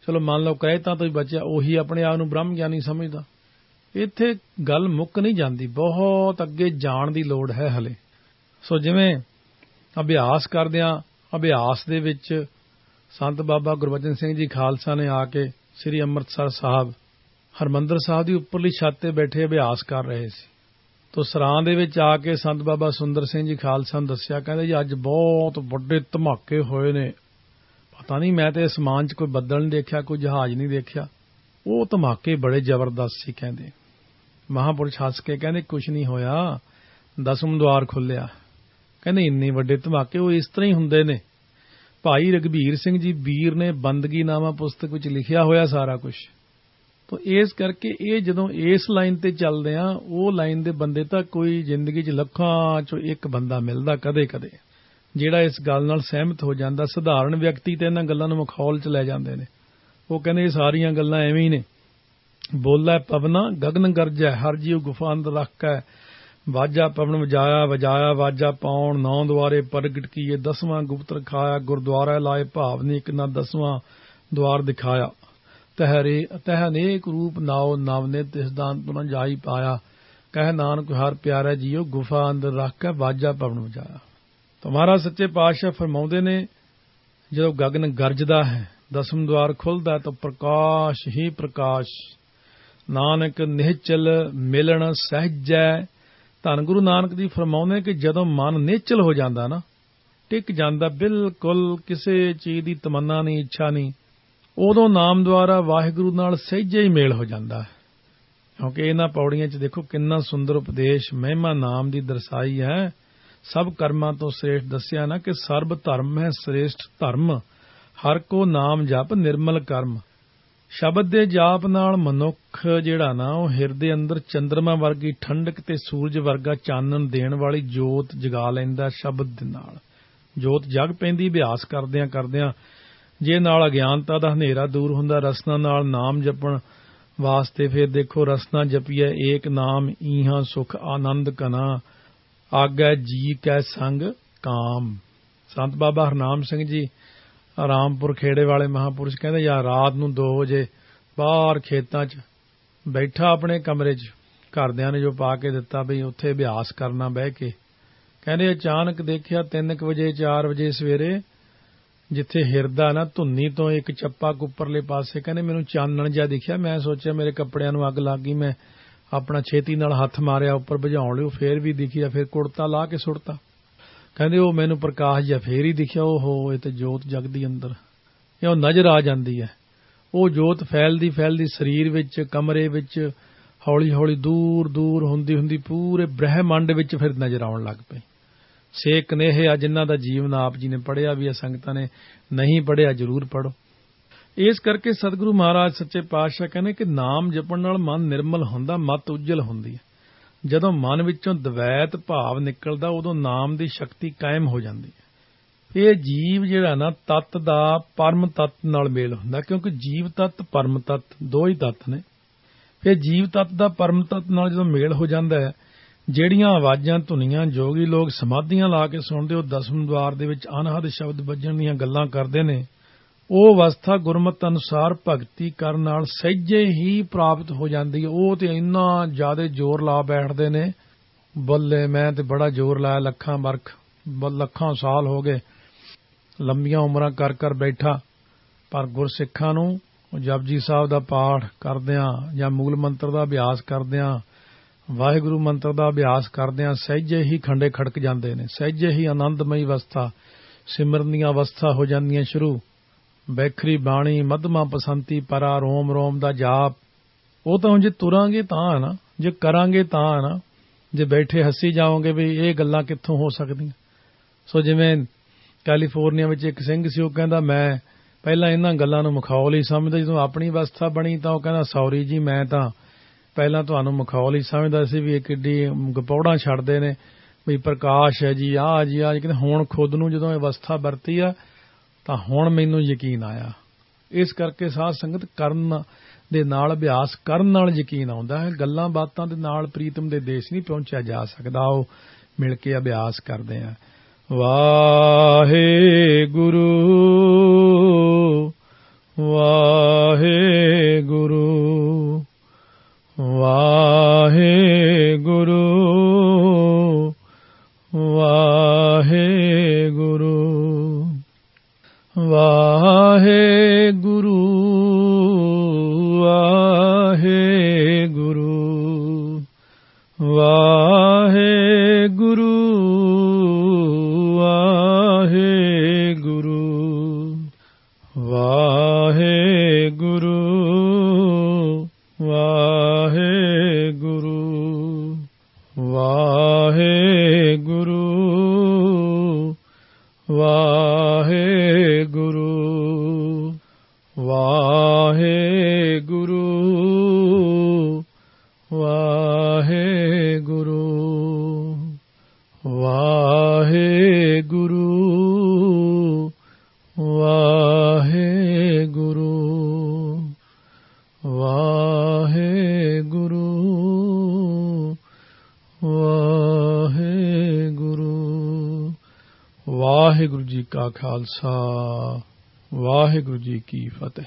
ਚਲੋ ਮੰਨ ਲਓ ਕਹੇ ਤਾਂ ਹੀ ਬਚਿਆ, ਉਹੀ ਆਪਣੇ ਆਪ ਨੂੰ ਬ੍ਰਹਮ ਗਿਆਨੀ ਸਮਝਦਾ। ਇੱਥੇ ਗੱਲ ਮੁੱਕ ਨਹੀਂ ਜਾਂਦੀ, ਬਹੁਤ ਅੱਗੇ ਜਾਣ ਦੀ ਲੋੜ ਹੈ ਹਲੇ। ਸੋ ਜਿਵੇਂ ਅਭਿਆਸ ਕਰਦਿਆਂ ਅਭਿਆਸ ਦੇ ਵਿੱਚ ਸੰਤ ਬਾਬਾ ਗੁਰਬਚਨ ਸਿੰਘ ਜੀ ਖਾਲਸਾ ਨੇ ਆ ਕੇ ਸ੍ਰੀ ਅੰਮ੍ਰਿਤਸਰ ਸਾਹਿਬ ਹਰਿਮੰਦਰ ਸਾਹਿਬ ਦੀ ਉੱਪਰਲੀ ਛੱਤ ਤੇ ਬੈਠੇ ਅਭਿਆਸ ਕਰ ਰਹੇ ਸੀ। ਤੋ ਸਰਾਂ ਦੇ ਵਿੱਚ ਆ ਕੇ ਸੰਤ ਬਾਬਾ ਸੁੰਦਰ ਸਿੰਘ ਜੀ ਖਾਲਸਾ ਨੂੰ ਦੱਸਿਆ, ਕਹਿੰਦੇ ਜੀ ਅੱਜ ਬਹੁਤ ਵੱਡੇ ਧਮਾਕੇ ਹੋਏ ਨੇ, ਪਤਾ ਨਹੀਂ ਮੈਂ ਤੇ ਅਸਮਾਨ 'ਚ ਕੋਈ ਬੱਦਲ ਨਹੀਂ ਦੇਖਿਆ, ਕੋਈ ਜਹਾਜ਼ ਨਹੀਂ ਦੇਖਿਆ, ਉਹ ਧਮਾਕੇ ਬੜੇ ਜ਼ਬਰਦਸਤ ਸੀ। ਕਹਿੰਦੇ ਮਹਾਂਪੁਰਸ਼ ਹੱਸ ਕੇ ਕਹਿੰਦੇ ਕੁਛ ਨਹੀਂ ਹੋਇਆ, 10ਵੇਂ ਦੁਆਰ ਖੁੱਲਿਆ। ਕਹਿੰਦੇ ਇੰਨੇ ਵੱਡੇ ਧਮਾਕੇ ਉਹ ਇਸ ਤਰ੍ਹਾਂ ਹੀ ਹੁੰਦੇ ਨੇ। ਭਾਈ ਰਘਬੀਰ ਸਿੰਘ ਜੀ ਵੀਰ ਨੇ ਬੰਦਗੀਨਾਮਾ ਪੁਸਤਕ ਵਿੱਚ ਲਿਖਿਆ ਹੋਇਆ ਸਾਰਾ ਕੁਝ। ਤਾਂ ਇਸ ਕਰਕੇ ਇਹ ਜਦੋਂ ਇਸ ਲਾਈਨ ਤੇ ਚੱਲਦੇ ਆ, ਉਹ ਲਾਈਨ ਦੇ ਬੰਦੇ ਤਾਂ ਕੋਈ ਜ਼ਿੰਦਗੀ 'ਚ ਲੱਖਾਂ 'ਚੋਂ ਇੱਕ ਬੰਦਾ ਮਿਲਦਾ ਕਦੇ-ਕਦੇ, ਜਿਹੜਾ ਇਸ ਗੱਲ ਨਾਲ ਸਹਿਮਤ ਹੋ ਜਾਂਦਾ। ਸਧਾਰਨ ਵਿਅਕਤੀ ਤੇ ਇਹਨਾਂ ਗੱਲਾਂ ਨੂੰ ਮਖੌਲ 'ਚ ਲੈ ਜਾਂਦੇ ਨੇ। ਉਹ ਕਹਿੰਦੇ ਇਹ ਸਾਰੀਆਂ ਗੱਲਾਂ ਐਵੇਂ ਹੀ ਨੇ। ਬੋਲੇ ਪਵਨਾ ਗਗਨ ਗਰਜੈ, ਹਰ ਜੀਵ ਗੁਫਾ ਅੰਦਰ ਰੱਖੈ, ਵਾਜਾ ਪਵਨ ਵਜਾਇਆ ਵਾਜਾ ਪਾਉਣ, 9 ਦੁਆਰੇ ਪ੍ਰਗਟ ਕੀਏ, 10ਵਾਂ ਗੁਪਤ ਰਖਾਇਆ, ਗੁਰਦੁਆਰਾ ਲਾਏ ਭਾਵਨੀ, ਇੱਕ ਨਾ 10ਵਾਂ ਦੁਆਰ ਦਿਖਾਇਆ, ਤਹ ਅਨੇਕ ਰੂਪ ਨਾਉ ਨਵਨੇ, ਤਿਸ ਦਾ ਅੰਤ ਨ ਜਾਈ ਪਾਇਆ, ਕਹਿ ਨਾਨਕ ਹਰ ਪਿਆਰਾ ਜੀਓ, ਗੁਫਾ ਅੰਦਰ ਰੱਖ ਕੇ ਵਾਜਾ ਪਵਨ ਵਜਾਇਆ। ਤਾਂ ਮਹਾਰਾਜ ਸੱਚੇ ਪਾਤਸ਼ਾਹ ਫਰਮਾਉਂਦੇ ਨੇ ਜਦੋਂ ਗਗਨ ਗਰਜਦਾ ਹੈ, 10ਵਾਂ ਦੁਆਰ ਖੁੱਲਦਾ ਤਾਂ ਪ੍ਰਕਾਸ਼ ਹੀ ਪ੍ਰਕਾਸ਼, ਨਾਨਕ ਨਿਹਚਲ ਮਿਲਣ ਸਹਿਜੈ। ਧੰਨ ਗੁਰੂ ਨਾਨਕ ਜੀ ਫਰਮਾਉਂਦੇ ਕਿ ਜਦੋਂ ਮਨ ਨਿਹਚਲ ਹੋ ਜਾਂਦਾ ਨਾ, ਟਿਕ ਜਾਂਦਾ, ਬਿਲਕੁਲ ਕਿਸੇ ਚੀਜ਼ ਦੀ ਤਮੰਨਾ ਨਹੀਂ, ਇੱਛਾ ਨਹੀਂ, ਉਦੋਂ ਨਾਮ ਦੁਆਰਾ ਵਾਹਿਗੁਰੂ ਨਾਲ ਸਹਿਜੇ ਹੀ ਮੇਲ ਹੋ ਜਾਂਦਾ ਹੈ। ਕਿਉਂਕਿ ਇਹਨਾਂ ਪੌੜੀਆਂ 'ਚ ਦੇਖੋ ਕਿੰਨਾ ਸੁੰਦਰ ਉਪਦੇਸ਼ ਮਹਿਮਾ ਨਾਮ ਦੀ ਦਰਸਾਈ ਹੈ। ਸਭ ਕਰਮਾਂ ਤੋਂ ਸ੍ਰੇਸ਼ਟ ਦੱਸਿਆ ਨਾ ਕਿ ਸਰਬ ਧਰਮ ਹੈ ਸ੍ਰੇਸ਼ਟ ਧਰਮ, ਹਰ ਕੋ ਨਾਮ ਜਪ ਨਿਰਮਲ ਕਰਮ। ਸ਼ਬਦ ਦੇ ਜਾਪ ਨਾਲ ਮਨੁੱਖ ਜਿਹੜਾ ਨਾ ਉਹ ਹਿਰਦੇ ਅੰਦਰ ਚੰਦਰਮਾ ਵਰਗੀ ਠੰਡਕ ਤੇ ਸੂਰਜ ਵਰਗਾ ਚਾਨਣ ਦੇਣ ਵਾਲੀ ਜੋਤ ਜਗਾ ਲੈਂਦਾ। ਸ਼ਬਦ ਦੇ ਨਾਲ ਜੋਤ ਜਗ ਪੈਂਦੀ ਅਭਿਆਸ ਕਰਦਿਆਂ। ਜੇ ਨਾਲ ਅਗਿਆਨਤਾ ਦਾ ਹਨੇਰਾ ਦੂਰ ਹੁੰਦਾ ਰਸਨਾ ਨਾਲ ਨਾਮ ਜਪਣ ਵਾਸਤੇ, ਫਿਰ ਦੇਖੋ ਰਸਨਾ ਜਪੀਐ ਏਕ ਨਾਮ, ਈਹਾਂ ਸੁਖ ਆਨੰਦ ਕਨਾ, ਆਗੈ ਜੀ ਕੈ ਸੰਗ ਕਾਮ। ਸੰਤ ਬਾਬਾ ਹਰਨਾਮ ਸਿੰਘ ਜੀ ਰਾਮਪੁਰ ਖੇੜੇ ਵਾਲੇ ਮਹਾਂਪੁਰਸ਼ ਕਹਿੰਦੇ ਯਾਰ ਰਾਤ ਨੂੰ 2 ਵਜੇ ਬਾਹਰ ਖੇਤਾਂ 'ਚ ਬੈਠਾ ਆਪਣੇ ਕਮਰੇ 'ਚ, ਘਰਦਿਆਂ ਨੇ ਜੋ ਪਾ ਕੇ ਦਿੱਤਾ ਬਈ ਉੱਥੇ ਅਭਿਆਸ ਕਰਨਾ ਬਹਿ ਕੇ। ਕਹਿੰਦੇ ਅਚਾਨਕ ਦੇਖਿਆ 3 ਵਜੇ 4 ਵਜੇ ਸਵੇਰੇ, ਜਿੱਥੇ ਹਿਰਦਾ ਨਾ ਧੁੰਨੀ ਤੋਂ ਇੱਕ ਚੱਪਾ ਉੱਪਰਲੇ ਪਾਸੇ, ਕਹਿੰਦੇ ਮੈਨੂੰ ਚਾਨਣ ਜਿਹਾ ਦਿਖਿਆ। ਮੈਂ ਸੋਚਿਆ ਮੇਰੇ ਕੱਪੜਿਆਂ ਨੂੰ ਅੱਗ ਲੱਗ ਗਈ, ਮੈਂ ਆਪਣਾ ਛੇਤੀ ਨਾਲ ਹੱਥ ਮਾਰਿਆ ਉੱਪਰ ਬੁਝਾਉਣ ਲਈ, ਫੇਰ ਵੀ ਦਿਖਿਆ, ਫਿਰ ਕੁੜਤਾ ਲਾ ਕੇ ਸੁੱਟਤਾ। ਕਹਿੰਦੇ ਉਹ ਮੈਨੂੰ ਪ੍ਰਕਾਸ਼ ਜਿਹਾ ਫੇਰ ਹੀ ਦਿਖਿਆ। ਉਹ ਤੇ ਜੋਤ ਜਗਦੀ ਅੰਦਰ, ਇਹ ਉਹ ਨਜ਼ਰ ਆ ਜਾਂਦੀ ਹੈ। ਉਹ ਜੋਤ ਫੈਲਦੀ ਸਰੀਰ ਵਿੱਚ, ਕਮਰੇ ਵਿੱਚ, ਹੌਲੀ ਹੌਲੀ ਦੂਰ ਹੁੰਦੀ ਪੂਰੇ ਬ੍ਰਹਿਮੰਡ ਵਿੱਚ ਫਿਰ ਨਜ਼ਰ ਆਉਣ ਲੱਗ ਪਈ। ਸੇਕ ਨੇਹ ਆ ਜਿਨ੍ਹਾਂ ਦਾ ਜੀਵਨ ਆਪ ਜੀ ਨੇ ਪੜ੍ਹਿਆ ਵੀ ਹੈ, ਸੰਗਤਾਂ ਨੇ ਨਹੀਂ ਪੜ੍ਹਿਆ ਜ਼ਰੂਰ ਪੜ੍ਹੋ। ਇਸ ਕਰਕੇ ਸਤਿਗੁਰੂ ਮਹਾਰਾਜ ਸੱਚੇ ਪਾਤਸ਼ਾਹ ਕਹਿੰਦੇ ਕਿ ਨਾਮ ਜਪਣ ਨਾਲ ਮਨ ਨਿਰਮਲ ਹੁੰਦਾ, ਮਤ ਉਜਲ ਹੁੰਦੀ ਹੈ। ਜਦੋਂ ਮਨ ਵਿੱਚੋਂ ਦਵੈਤ ਭਾਵ ਨਿਕਲਦਾ ਉਦੋਂ ਨਾਮ ਦੀ ਸ਼ਕਤੀ ਕਾਇਮ ਹੋ ਜਾਂਦੀ ਹੈ। ਇਹ ਜੀਵ ਜਿਹੜਾ ਨਾ ਤੱਤ ਦਾ ਪਰਮ ਤੱਤ ਨਾਲ ਮੇਲ ਹੁੰਦਾ, ਕਿਉਂਕਿ ਜੀਵ ਤੱਤ ਪਰਮ ਤੱਤ 2 ਹੀ ਤੱਤ ਨੇ। ਫਿਰ ਜੀਵ ਤੱਤ ਦਾ ਪਰਮ ਤੱਤ ਨਾਲ ਜਦੋਂ ਮੇਲ ਹੋ ਜਾਂਦਾ ਹੈ, ਜਿਹੜੀਆਂ ਆਵਾਜ਼ਾਂ ਧੁਨੀਆਂ ਜੋਗੀ ਲੋਕ ਸਮਾਧੀਆਂ ਲਾ ਕੇ ਸੁਣਦੇ, ਉਹ 10ਵੇਂ ਦੁਆਰ ਦੇ ਵਿੱਚ ਅਨਹਦ ਸ਼ਬਦ ਵੱਜਣ ਦੀਆਂ ਗੱਲਾਂ ਕਰਦੇ ਨੇ, ਉਹ ਅਵਸਥਾ ਗੁਰਮਤਿ ਅਨੁਸਾਰ ਭਗਤੀ ਕਰਨ ਨਾਲ ਸਹਿਜੇ ਹੀ ਪ੍ਰਾਪਤ ਹੋ ਜਾਂਦੀ ਹੈ। ਉਹ ਤੇ ਇੰਨਾ ਜ਼ਿਆਦਾ ਜ਼ੋਰ ਲਾ ਬੈਠਦੇ ਨੇ, ਬੱਲੇ ਮੈਂ ਤੇ ਬੜਾ ਜ਼ੋਰ ਲਾਇਆ, ਲੱਖਾਂ ਸਾਲ ਹੋ ਗਏ, ਲੰਬੀਆਂ ਉਮਰਾਂ ਕਰ ਬੈਠਾ। ਪਰ ਗੁਰਸਿੱਖਾਂ ਨੂੰ ਜਪਜੀ ਸਾਹਿਬ ਦਾ ਪਾਠ ਕਰਦਿਆਂ ਜਾਂ ਮੂਲ ਮੰਤਰ ਦਾ ਅਭਿਆਸ ਕਰਦਿਆਂ, ਵਾਹਿਗੁਰੂ ਮੰਤਰ ਦਾ ਅਭਿਆਸ ਕਰਦਿਆਂ ਸਹਿਜੇ ਹੀ ਖੰਡੇ ਖੜਕ ਜਾਂਦੇ ਨੇ, ਸਹਿਜੇ ਹੀ ਆਨੰਦਮਈ ਅਵਸਥਾ, ਸਿਮਰਨ ਦੀਆਂ ਅਵਸਥਾ ਹੋ ਜਾਂਦੀਆਂ ਸ਼ੁਰੂ। ਬੈਖਰੀ ਬਾਣੀ, ਮਧਮਾ ਪਸੰਤੀ ਪਰਾ, ਰੋਮ ਰੋਮ ਦਾ ਜਾਪ। ਉਹ ਤਾਂ ਹੁਣ ਜੇ ਤੁਰਾਂਗੇ ਤਾਂ ਹੈ ਨਾ, ਜੇ ਕਰਾਂਗੇ ਤਾਂ ਹੈ ਨਾ। ਜੇ ਬੈਠੇ ਹੱਸੀ ਜਾਓਗੇ ਵੀ ਇਹ ਗੱਲਾਂ ਕਿੱਥੋਂ ਹੋ ਸਕਦੀਆਂ। ਸੋ ਜਿਵੇਂ ਕੈਲੀਫੋਰਨੀਆ ਵਿੱਚ ਇੱਕ ਸਿੰਘ ਸੀ, ਉਹ ਕਹਿੰਦਾ ਮੈਂ ਪਹਿਲਾਂ ਇਹਨਾਂ ਗੱਲਾਂ ਨੂੰ ਮਖੌਲ ਹੀ ਸਮਝਦਾ, ਜਦੋਂ ਆਪਣੀ ਅਵਸਥਾ ਬਣੀ ਤਾਂ ਉਹ ਕਹਿੰਦਾ ਸੌਰੀ ਜੀ, ਮੈਂ ਤਾਂ ਪਹਿਲਾਂ ਤੁਹਾਨੂੰ ਮਖੌਲ ਹੀ ਸਮਝਦਾ ਸੀ ਵੀ ਇਹ ਕਿੱਡੀ ਗਪੌੜਾਂ ਛੱਡਦੇ ਨੇ ਵੀ ਪ੍ਰਕਾਸ਼ ਹੈ ਜੀ, ਆਹ ਜੀ ਆਹ। ਕਹਿੰਦੇ ਹੁਣ ਖੁਦ ਨੂੰ ਜਦੋਂ ਅਵਸਥਾ ਵਰਤੀ ਆ ਤਾਂ ਹੁਣ ਮੈਨੂੰ ਯਕੀਨ ਆਇਆ। ਇਸ ਕਰਕੇ ਸਾਧ ਸੰਗਤ ਕਰਨ ਦੇ ਨਾਲ, ਅਭਿਆਸ ਕਰਨ ਨਾਲ ਯਕੀਨ ਆਉਂਦਾ ਹੈ। ਗੱਲਾਂ ਬਾਤਾਂ ਦੇ ਨਾਲ ਪ੍ਰੀਤਮ ਦੇ ਦੇਸ਼ ਨਹੀਂ ਪਹੁੰਚਿਆ ਜਾ ਸਕਦਾ। ਉਹ ਮਿਲ ਕੇ ਅਭਿਆਸ ਕਰਦੇ ਆ। ਵਾਹਿਗੁਰੂ ਵਾਹਿਗੁਰੂ ਵਾਹਿਗੁਰੂ ਵਾਹਿਗੁਰੂ ਵਾਹਿਗੁਰੂ ਵਾਹਿਗੁਰੂ ਵਾਹਿਗੁਰੂ ਵਾਹਿਗੁਰੂ ਵਾਹਿਗੁਰੂ ਵਾਹਿਗੁਰੂ ਵਾਹਿਗੁਰੂ ਵਾਹਿਗੁਰੂ ਵਾਹਿਗੁਰੂ ਵਾਹਿਗੁਰੂ ਵਾਹਿਗੁਰੂ ਵਾਹਿਗੁਰੂ ਵਾਹਿਗੁਰੂ। ਵਾਹਿਗੁਰੂ ਜੀ ਕਾ ਖਾਲਸਾ, ਵਾਹਿਗੁਰੂ ਜੀ ਕੀ ਫਤਿਹ।